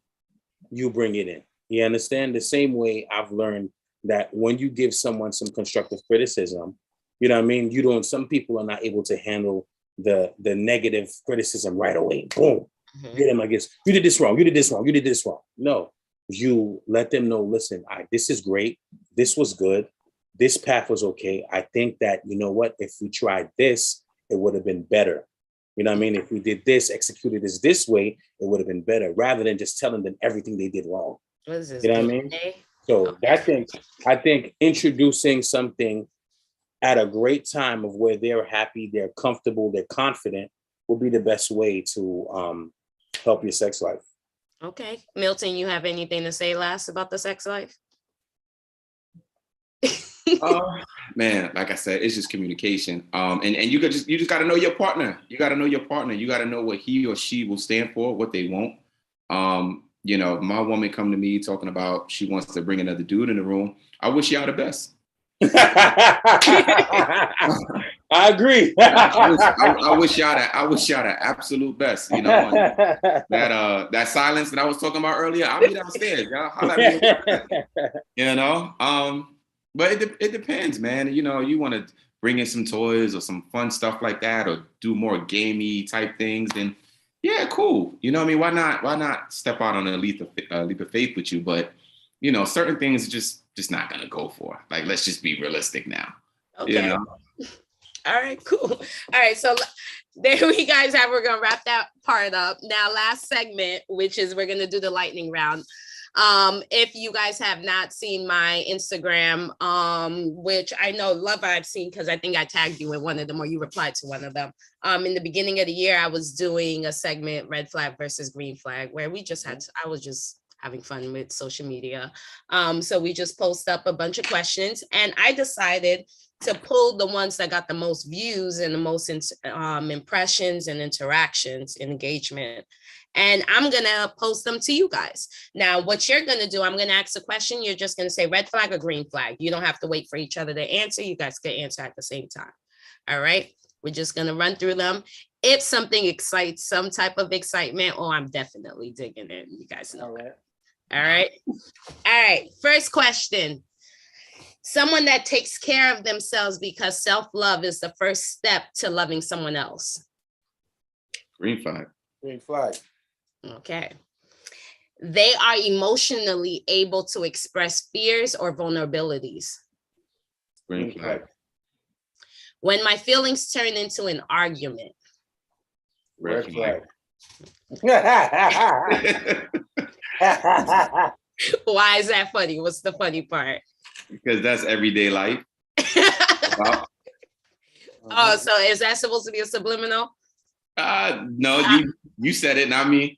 you bring it in. You understand? The same way I've learned that when you give someone some constructive criticism, you know what I mean? You don't, some people are not able to handle the negative criticism right away. Boom. Get them, I guess, you did this wrong, you did this wrong, you did this wrong. No, you let them know, listen, this is great. This was good. This path was okay. I think that, you know what, if we tried this, it would have been better. You know what I mean? If we did this, executed this way, it would have been better, rather than just telling them everything they did wrong. What is this? You know what I mean? DNA? So I think introducing something at a great time of where they're happy, they're comfortable, they're confident will be the best way to help your sex life. Okay. Milton, you have anything to say last about the sex life? Man, like I said, it's just communication. And you just got to know your partner. You got to know your partner. You got to know what he or she will stand for, what they want. You know, my woman come to me talking about she wants to bring another dude in the room. I wish y'all the best. I agree. I wish y'all the absolute best. You know, that silence that I was talking about earlier. I'll be downstairs. Y'all holler at me. You know, but it depends, man. You know, you want to bring in some toys or some fun stuff like that, or do more gamey type things, then yeah, cool. You know what I mean? Why not step out on a leap of faith with you? But you know, certain things just not gonna go for. Like, let's just be realistic now. Okay. You know? All right, cool. All right, so there we guys have. We're gonna wrap that part up. Now, last segment, which is we're gonna do the lightning round. If you guys have not seen my Instagram, which I know Love I've seen because I think I tagged you in one of them or you replied to one of them. In the beginning of the year, I was doing a segment, red flag versus green flag, where we just had I was just having fun with social media. So we just post up a bunch of questions, and I decided to pull the ones that got the most views and the most impressions and interactions and engagement. And I'm going to post them to you guys. Now, what you're going to do, I'm going to ask a question. You're just going to say red flag or green flag. You don't have to wait for each other to answer. You guys can answer at the same time. All right. We're just going to run through them. If something excites, some type of excitement, I'm definitely digging it. You guys know. All right. All right. All right. First question. Someone that takes care of themselves, because self-love is the first step to loving someone else. Green flag. Green flag. Okay. They are emotionally able to express fears or vulnerabilities. Green flag. When my feelings turn into an argument. Red flag. Why is that funny? What's the funny part? Because that's everyday life. Oh, so is that supposed to be a subliminal? No, you said it, not me.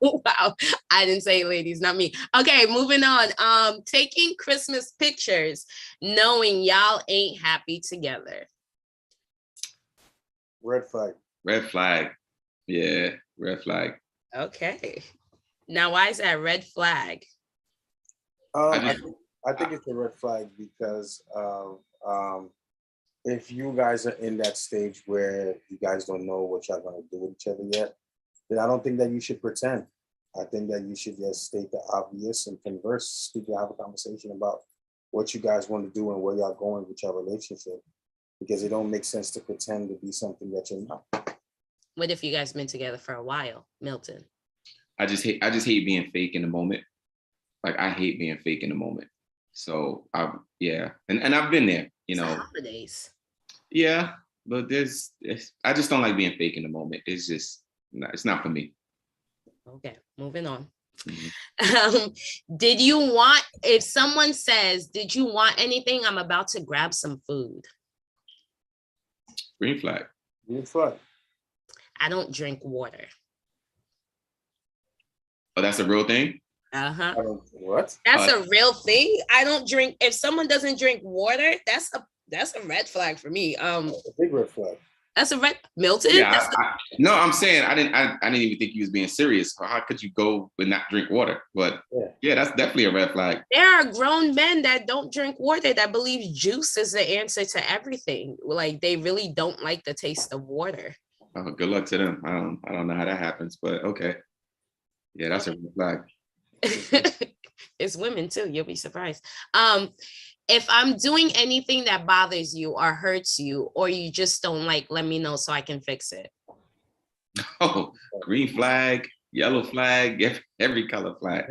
Wow, I didn't say it, ladies, not me. Okay, moving on. Taking Christmas pictures, knowing y'all ain't happy together. Red flag. Red flag. Yeah, red flag. Okay. Now, why is that red flag? I think it's a red flag because if you guys are in that stage where you guys don't know what y'all gonna do with each other yet, then I don't think that you should pretend. I think that you should just state the obvious and converse, have a conversation about what you guys want to do and where y'all going with your relationship, because it don't make sense to pretend to be something that you're not. What if you guys been together for a while, Milton? I just hate being fake in the moment. Like, I hate being fake in the moment. So and I've been there, It's the holidays. Yeah, but I just don't like being fake in the moment. It's just it's not for me. Okay, moving on. Mm-hmm. Did you want, if someone says, did you want anything? I'm about to grab some food. Green flag. Green flag. I don't drink water. Oh, that's a real thing? Uh-huh. What? That's a real thing. I don't drink. If someone doesn't drink water, that's a red flag for me. That's a big red flag. That's a red, Milton. Yeah, no, I'm saying I didn't even think you was being serious. How could you go and not drink water? But yeah, that's definitely a red flag. There are grown men that don't drink water that believe juice is the answer to everything. Like, they really don't like the taste of water. Oh, good luck to them. I don't know how that happens, but okay. Yeah, that's a red flag. It's women too. You'll be surprised. If I'm doing anything that bothers you or hurts you, or you just don't like, let me know so I can fix it. Oh, green flag, yellow flag, every color flag.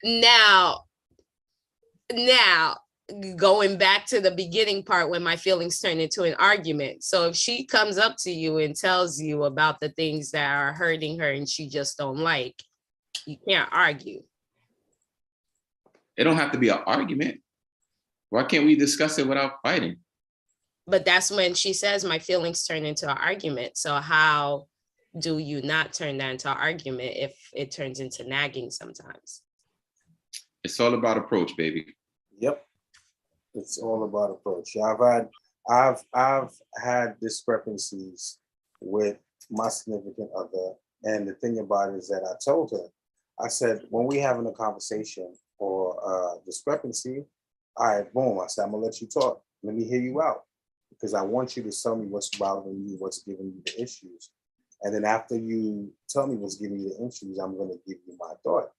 Now, going back to the beginning part when my feelings turn into an argument. So if she comes up to you and tells you about the things that are hurting her and she just don't like, you can't argue. It don't have to be an argument. Why can't we discuss it without fighting? But that's when she says my feelings turn into an argument. So how do you not turn that into an argument if it turns into nagging sometimes? It's all about approach, baby. Yep. It's all about approach. I've had discrepancies with my significant other. And the thing about it is that I told her, I said, when we having a conversation or discrepancy, all right, boom, I said, I'm gonna let you talk. Let me hear you out, because I want you to tell me what's bothering you, what's giving you the issues. And then after you tell me what's giving you the issues, I'm gonna give you my thought.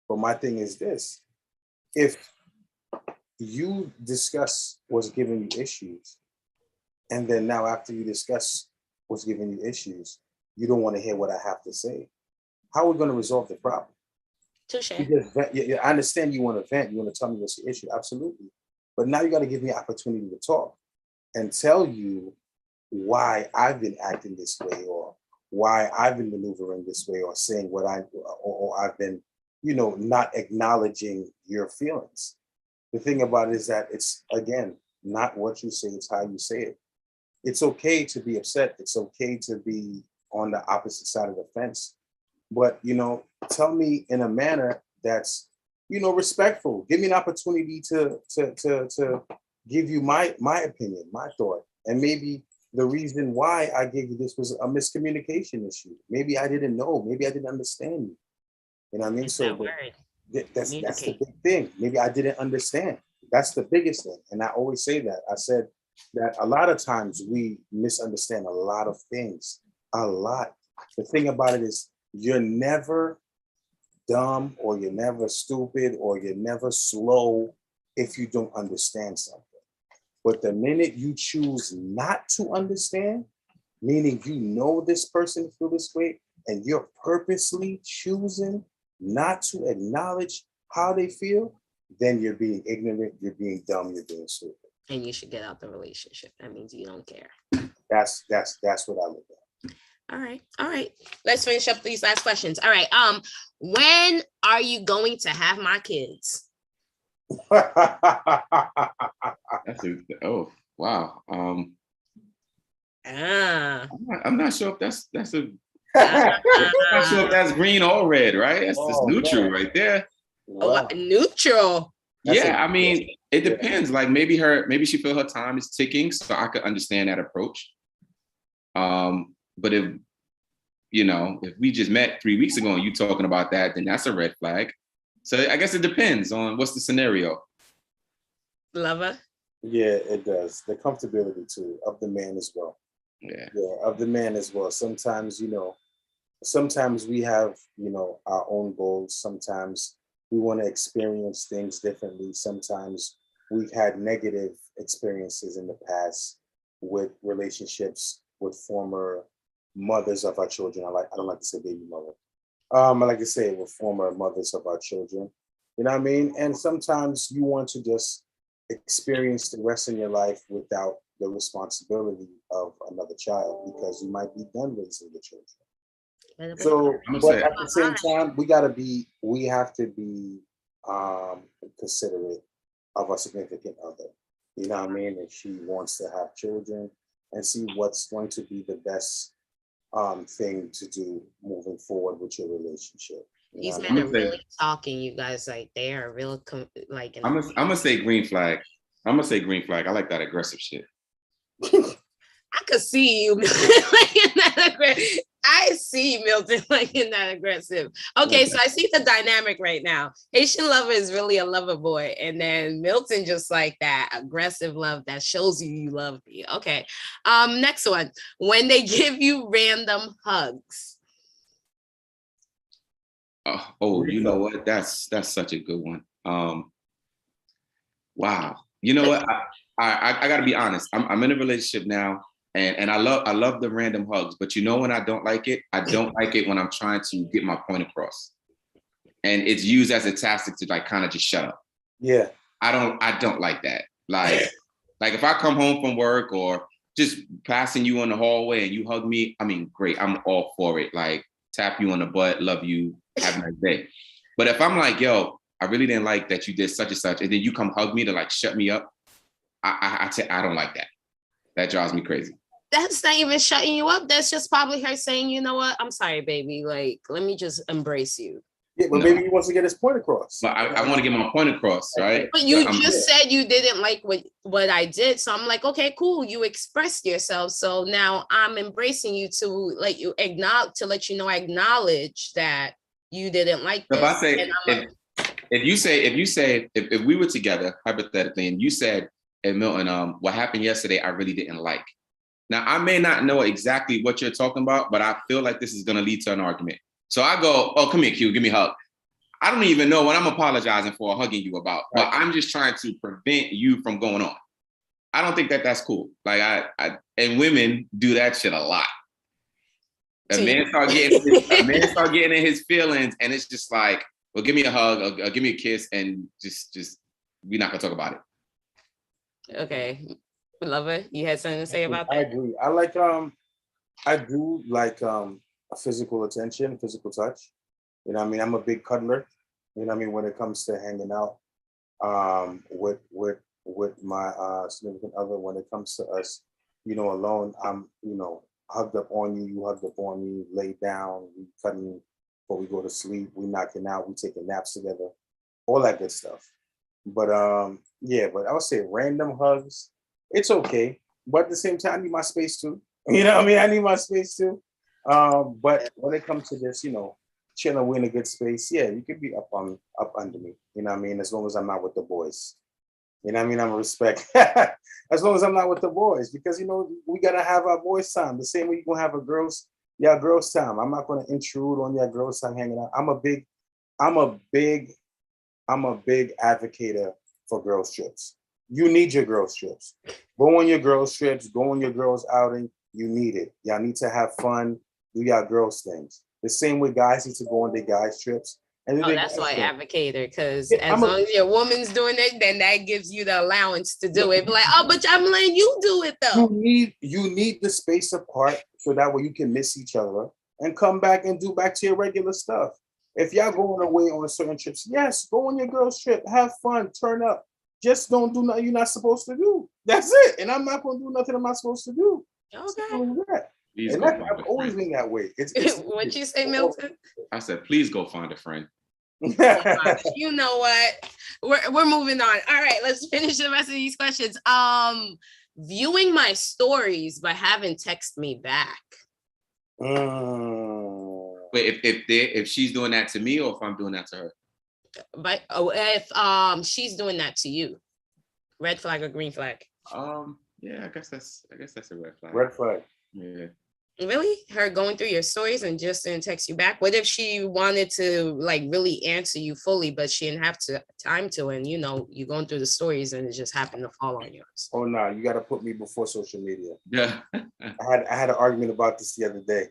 But my thing is this, if you discuss what's giving you issues, and then now after you discuss what's giving you issues, you don't want to hear what I have to say, how are we gonna resolve the problem? Touche. I understand you want to vent, you want to tell me what's the issue, absolutely. But now you got to give me an opportunity to talk and tell you why I've been acting this way, or why I've been maneuvering this way, or saying what or I've been, not acknowledging your feelings. The thing about it is that it's, again, not what you say, it's how you say it. It's okay to be upset. It's okay to be on the opposite side of the fence. But, tell me in a manner that's, respectful. Give me an opportunity to give you my opinion, my thought. And maybe the reason why I gave you this was a miscommunication issue. Maybe I didn't know. Maybe I didn't understand you. You know what I mean? So that's the big thing. Maybe I didn't understand. That's the biggest thing. And I always say that. I said that a lot of times we misunderstand a lot of things. A lot. The thing about it is, you're never dumb, or you're never stupid, or you're never slow if you don't understand something. But the minute you choose not to understand, meaning this person feel this way, and you're purposely choosing not to acknowledge how they feel, then you're being ignorant, you're being dumb, you're being stupid. And you should get out the relationship. That means you don't care. That's what I look at. All right. Let's finish up these last questions. All right. When are you going to have my kids? Oh, wow. I'm not sure if that's a. I'm not sure if that's green or red, right? That's neutral, man. Right there. Wow. Neutral. Yeah, I mean, it depends. Like maybe she feel her time is ticking, so I could understand that approach. But if we just met 3 weeks ago and you talking about that, then that's a red flag. So I guess it depends on what's the scenario. Lover? Yeah, it does. The comfortability too of the man as well. Yeah, of the man as well. Sometimes, sometimes we have, our own goals. Sometimes we want to experience things differently. Sometimes we've had negative experiences in the past with relationships with former mothers of our children. I don't like to say baby mother. I like to say with former mothers of our children. You know what I mean? And sometimes you want to just experience the rest of your life without the responsibility of another child because you might be done raising the children. So, I'm gonna but say, at the same time, we have to be considerate of a significant other. You know what I mean? If she wants to have children and see what's going to be the best thing to do moving forward with your relationship. You know These what I men I'm are gonna say, really talking, you guys. Like they are real, like in I'm a gonna, I'm gonna say green flag. I'm gonna say green flag. I like that aggressive shit. I could see you like in that aggressive. I see Milton like in that aggressive. Okay, so I see the dynamic right now. Haitian lover is really a lover boy, and then Milton just like that aggressive love that shows you love me. Okay, next one. When they give you random hugs. You know what? That's such a good one. Wow. You know what? I got to be honest. I'm in a relationship now, and I love the random hugs. But you know when I don't like it? I don't like it when I'm trying to get my point across, and it's used as a tactic to like kind of just shut up. Yeah. I don't like that. Like if I come home from work or just passing you in the hallway and you hug me, I mean, great. I'm all for it. Like tap you on the butt, love you, have a nice day. But if I'm like, yo, I really didn't like that you did such and such, and then you come hug me to like shut me up, I don't like that. That drives me crazy. That's not even shutting you up. That's just probably her saying, you know what? I'm sorry, baby. Like, let me just embrace you. Yeah, but maybe he wants to get his point across. But I want to get my point across, right? But you just said you didn't like what I did. So I'm like, okay, cool. You expressed yourself. So now I'm embracing you to let you acknowledge, to let you know I acknowledge that you didn't like this. If I say, if we were together, hypothetically, and you said, hey, Milton, what happened yesterday, I really didn't like. Now, I may not know exactly what you're talking about, but I feel like this is going to lead to an argument. So I go, oh, come here, Q, give me a hug. I don't even know what I'm apologizing for or hugging you about, but I'm just trying to prevent you from going on. I don't think that that's cool. Like and women do that shit a lot. A man start getting in his feelings, and it's just like, well, give me a hug, or give me a kiss, and just we're not gonna talk about it. Okay, Lover, you had something to say about that? I agree. I do like a physical attention, physical touch. You know what I mean? I'm a big cuddler. You know what I mean? When it comes to hanging out with my significant other, when it comes to us, alone, I'm, hugged up on you, you hugged up on me, laid down, we cutting before we go to sleep, we knocking out, we taking naps together, all that good stuff. But yeah, but I would say random hugs, it's okay. But at the same time, I need my space too. You know what I mean? I need my space too. But when it comes to this, chilling, we're in a good space. Yeah, you could be up under me. You know what I mean? As long as I'm not with the boys. You know what I mean? I'm a respect. As long as I'm not with the boys, because we gotta have our boys' time. The same way you gonna have girls' time. I'm not gonna intrude on your girls' time hanging out. I'm a big advocate for girls' trips. You need your girls' trips. Go on your girls' trips, go on your girls' outing. You need it. Y'all need to have fun, do y'all girls' things. The same way guys need to go on their guys' trips. And that's why I advocate her, because as long as your woman's doing it, then that gives you the allowance to do it. But like, oh, but I'm letting you do it though. You need the space apart so that way you can miss each other and come back and do back to your regular stuff. If y'all going away on certain trips, yes, go on your girls' trip, have fun, turn up. Just don't do nothing you're not supposed to do. That's it. And I'm not going to do nothing I'm not supposed to do. Okay. And I've always been that way. What'd you say, Milton? I said, please go find a friend. You know what? We're moving on. All right, let's finish the rest of these questions. Viewing my stories but haven't texted me back. Wait, if she's doing that to me or if I'm doing that to her? But if she's doing that to you, red flag or green flag? Yeah, I guess that's a red flag. Red flag. Yeah. Really? Her going through your stories and just didn't text you back? What if she wanted to like really answer you fully, but she didn't have time to, and you know, you going through the stories and it just happened to fall on yours? Oh no, you got to put me before social media. Yeah. I had an argument about this the other day.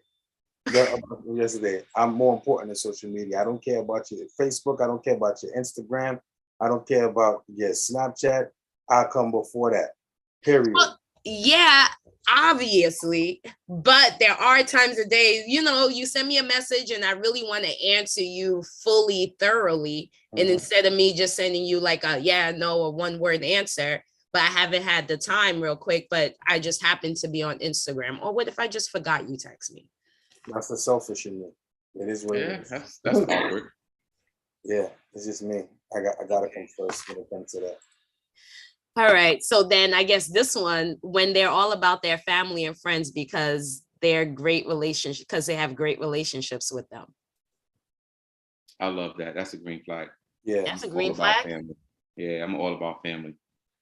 Yesterday, I'm more important than social media. I don't care about your Facebook. I don't care about your Instagram. I don't care about your Snapchat. I'll come before that. Period. Well, yeah, obviously, but there are times of days, you know, you send me a message and I really want to answer you fully, thoroughly. And instead of me just sending you like a yeah, no, a one word answer, but I haven't had the time real quick, but I just happen to be on Instagram. Or what if I just forgot you text me? That's the selfish in me. It is what it is. That's awkward. Yeah, it's just me. I gotta come first when it comes to that. All right. So then I guess this one, when they're all about their family and friends because they're great relationships, because they have great relationships with them. I love that. That's a green flag. Yeah. That's a green flag? Family. Yeah, I'm all about family.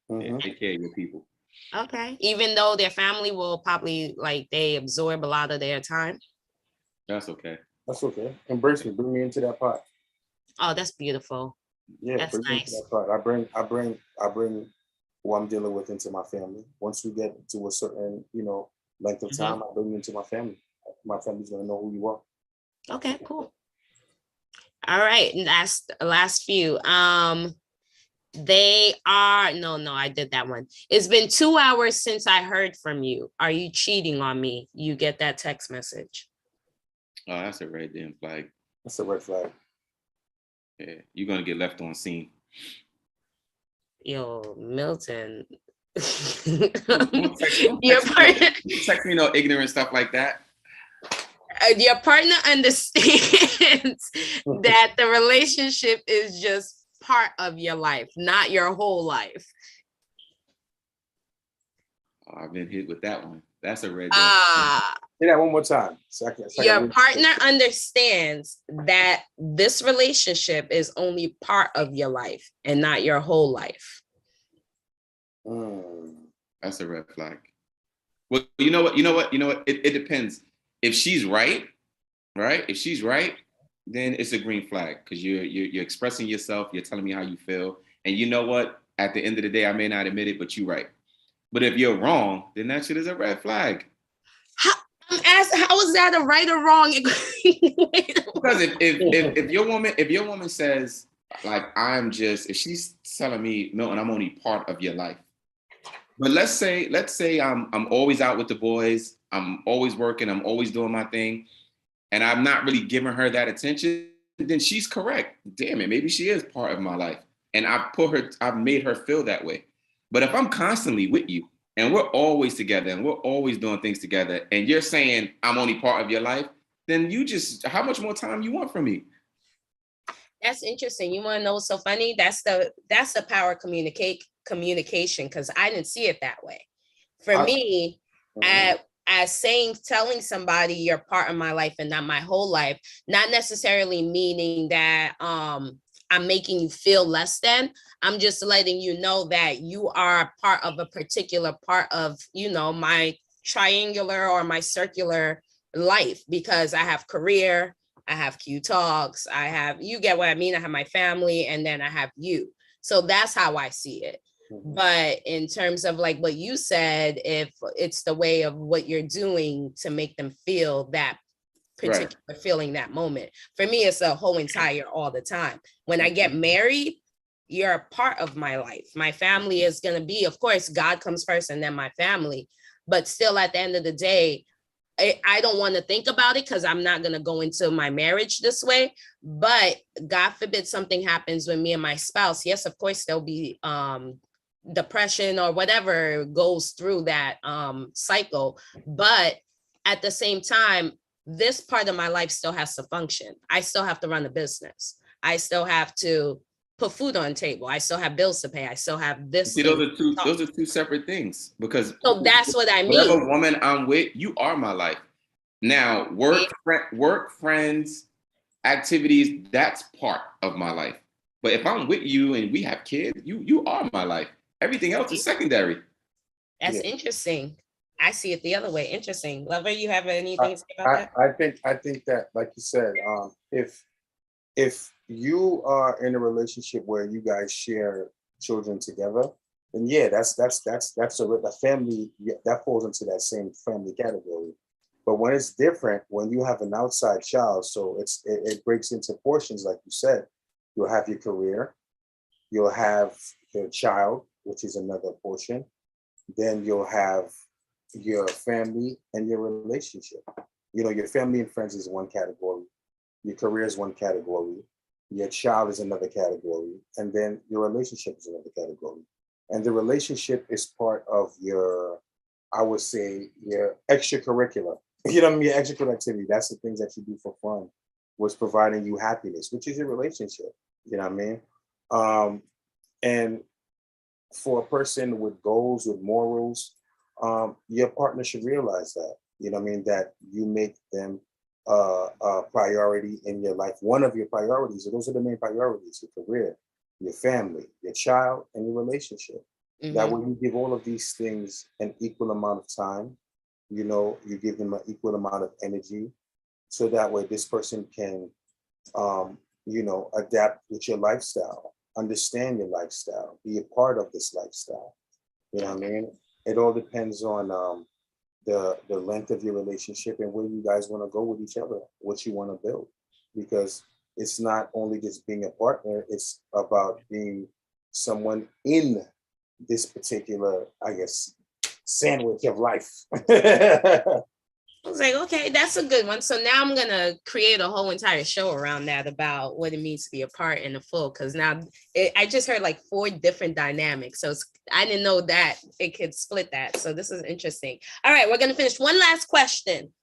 Yeah, take care of your people. Okay. Even though their family will probably like they absorb a lot of their time. That's okay. That's okay. Embrace me. Bring me into that pot. Oh, that's beautiful. Yeah, that's bring me into that pot. I bring who I'm dealing with into my family. Once we get to a certain, length of time, I bring you into my family. My family's gonna know who you are. Okay, cool. All right, and that's the last few. They are no, I did that one. It's been 2 hours since I heard from you. Are you cheating on me? You get that text message. Oh, that's a red damn flag. That's a red flag. Yeah, you're gonna get left on scene. Yo, Milton. Don't text me no ignorant stuff like that. Your partner understands that the relationship is just part of your life, not your whole life. Oh, I've been hit with that one. That's a red. Say that one more time. Your partner understands that this relationship is only part of your life and not your whole life. That's a red flag. Well, you know what? It depends. If she's right? If she's right, then it's a green flag because you're expressing yourself. You're telling me how you feel, and you know what? At the end of the day, I may not admit it, but you're right. But if you're wrong, then that shit is a red flag. How is that a right or wrong? Because if your woman says like if she's telling me, Milton, I'm only part of your life. But let's say I'm always out with the boys, I'm always working, I'm always doing my thing, and I'm not really giving her that attention, then she's correct. Damn it, maybe she is part of my life. And I've made her feel that way. But if I'm constantly with you and we're always together and we're always doing things together and you're saying I'm only part of your life, then how much more time you want from me? That's interesting. You want to know what's so funny? That's the power of communication, because I didn't see it that way. For me, as telling somebody you're part of my life and not my whole life, not necessarily meaning that I'm making you feel less than. I'm just letting you know that you are part of a particular part of, my triangular or my circular life, because I have career, I have Qui Talks, you get what I mean? I have my family, and then I have you. So that's how I see it. But in terms of like what you said, if it's the way of what you're doing to make them feel that particular feeling, that moment, for me, it's a whole entire all the time. When I get married, you're a part of my life. My family is going to be, of course, God comes first and then my family. But still, at the end of the day, I don't want to think about it because I'm not going to go into my marriage this way. But God forbid something happens with me and my spouse. Yes, of course, there'll be depression or whatever goes through that cycle. But at the same time, this part of my life still has to function. I still have to run a business. I still have to put food on the table. I still have bills to pay. I still have this. See, those are two separate things, because so that's what I mean. Whatever woman I'm with, you are my life. Now, work, friends, activities, that's part of my life. But if I'm with you and we have kids, you are my life. Everything else is secondary. That's interesting. I see it the other way. Interesting. Lover, you have anything to say about that? I think that, like you said, if you are in a relationship where you guys share children together, then yeah, that's a family that falls into that same family category. But when it's different, when you have an outside child, so it breaks into portions, like you said. You'll have your career, you'll have your child, which is another portion. Then you'll have your family and your relationship. You know, your family and friends is one category. Your career is one category. Your child is another category. And then your relationship is another category. And the relationship is part of your, I would say, your extracurricular. You know what I mean? Your extracurricular activity. That's the things that you do for fun. What's providing you happiness, which is your relationship. You know what I mean? And for a person with goals, with morals, your partner should realize that. You know what I mean? That you make them a priority in your life. One of your priorities, those are the main priorities: your career, your family, your child, and your relationship. Mm-hmm. That when you give all of these things an equal amount of time, you know, you give them an equal amount of energy, so that way this person can, you know, adapt with your lifestyle, understand your lifestyle, be a part of this lifestyle. You know what I mean? It all depends on the length of your relationship and where you guys want to go with each other, what you want to build. Because it's not only just being a partner, it's about being someone in this particular, I guess, sandwich of life. I was like, okay, that's a good one. So now I'm going to create a whole entire show around that, about what it means to be a part and a full. Because now I just heard like 4 different dynamics. So I didn't know that it could split that. So this is interesting. All right, we're going to finish. One last question.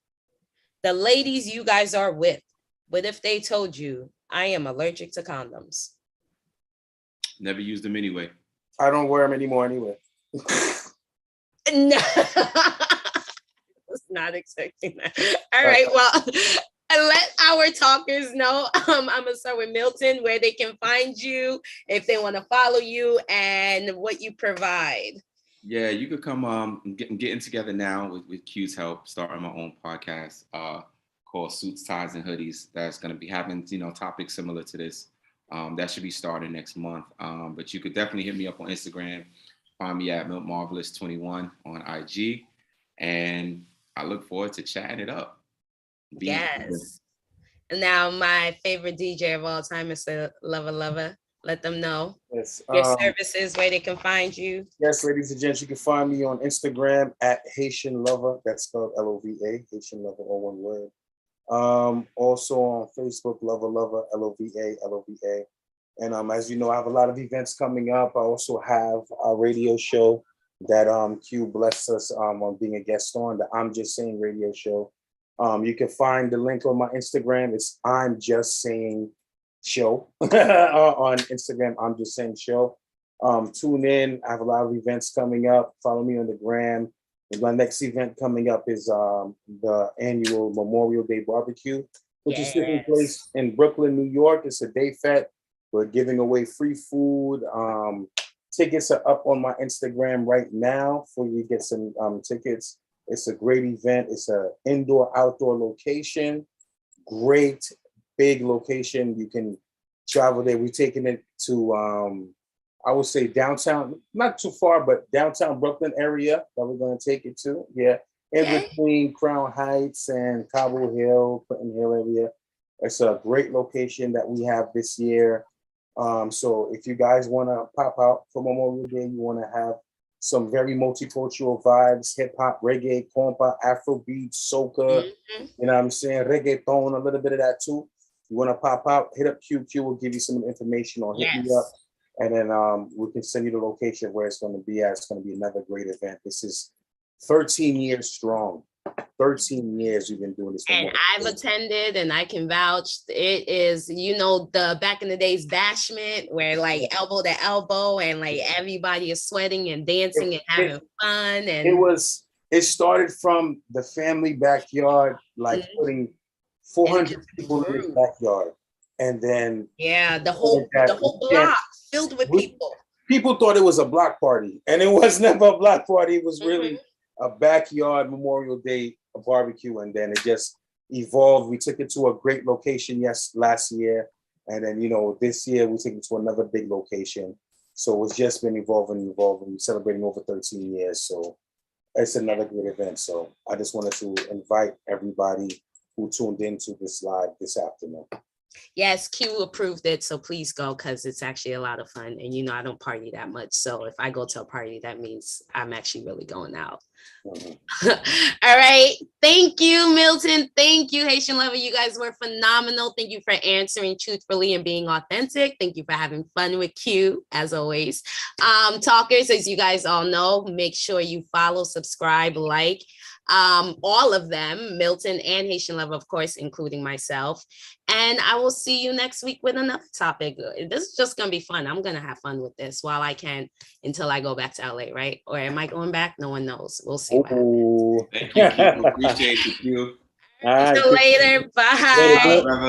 The ladies you guys are with, what if they told you, I am allergic to condoms? Never used them anyway. I don't wear them anymore anyway. No. Not expecting that. All right, well, let our talkers know. I'm gonna start with Milton, where they can find you if they want to follow you and what you provide. Yeah, you could come getting together now with Q's help, starting my own podcast called Suits, Ties, and Hoodies. That's gonna be having, you know, topics similar to this. That should be starting next month. But you could definitely hit me up on Instagram. Find me at MiltMarvelous21 on IG, and I look forward to chatting it up. Yes. And now my favorite DJ of all time is the Lover. Let them know your services, where they can find you. Yes, ladies and gents, you can find me on Instagram at HaitianLova. That's spelled Lova, HaitianLova, all one word. Also on Facebook, Lover, Lova. And as you know, I have a lot of events coming up. I also have a radio show that Q blessed us on being a guest on, the I'm Just Saying radio show. You can find the link on my Instagram. It's I'm Just Saying Show on Instagram. I'm Just Saying Show. Tune in. I have a lot of events coming up. Follow me on the gram. And my next event coming up is the annual Memorial Day Barbecue, which is taking place in Brooklyn, New York. It's a day fete. We're giving away free food. Tickets are up on my Instagram right now for you to get some tickets. It's a great event. It's an indoor-outdoor location. Great, big location. You can travel there. We're taking it to, I would say downtown, not too far, but downtown Brooklyn area that we're going to take it to. Yeah, in between Crown Heights and Cobble Hill, Clinton Hill area. It's a great location that we have this year. So if you guys want to pop out for Memorial Day, you want to have some very multicultural vibes, hip hop, reggae, compa, Afrobeat, soca, you know what I'm saying? Reggaeton, a little bit of that too. You want to pop out, hit up Q will give you some information or hit me up. And then we can send you the location where it's going to be at. It's going to be another great event. This is 13 years strong. 13 years we've been doing this. And I've attended and I can vouch. It is, you know, the back in the days bashment where like elbow to elbow and like everybody is sweating and dancing and having fun. And it started from the family backyard, like putting 400 people in the backyard. And then the whole block filled with people. People thought it was a block party, and it was never a block party. It was really a backyard Memorial Day barbecue, and then it just evolved. We took it to a great location last year, and then this year we took it to another big location. So it's just been evolving. We're celebrating over 13 years, so it's another great event. So I just wanted to invite everybody who tuned into this live this afternoon. Yes, Q approved it, so please go, because it's actually a lot of fun. And I don't party that much, so if I go to a party, that means I'm actually really going out. Mm-hmm. All right, thank you, Milton. Thank you, HaitianLova. You guys were phenomenal. Thank you for answering truthfully and being authentic. Thank you for having fun with Q, as always. Talkers, as you guys all know, make sure you follow, subscribe, like all of them, Milton and HaitianLova, of course, including myself. And I will see you next week with another topic. This is just going to be fun. I'm going to have fun with this while I can until I go back to LA, right? Or am I going back? No one knows. We'll see. Thank you, Q. Appreciate you, Q. See you later. Bye. Later,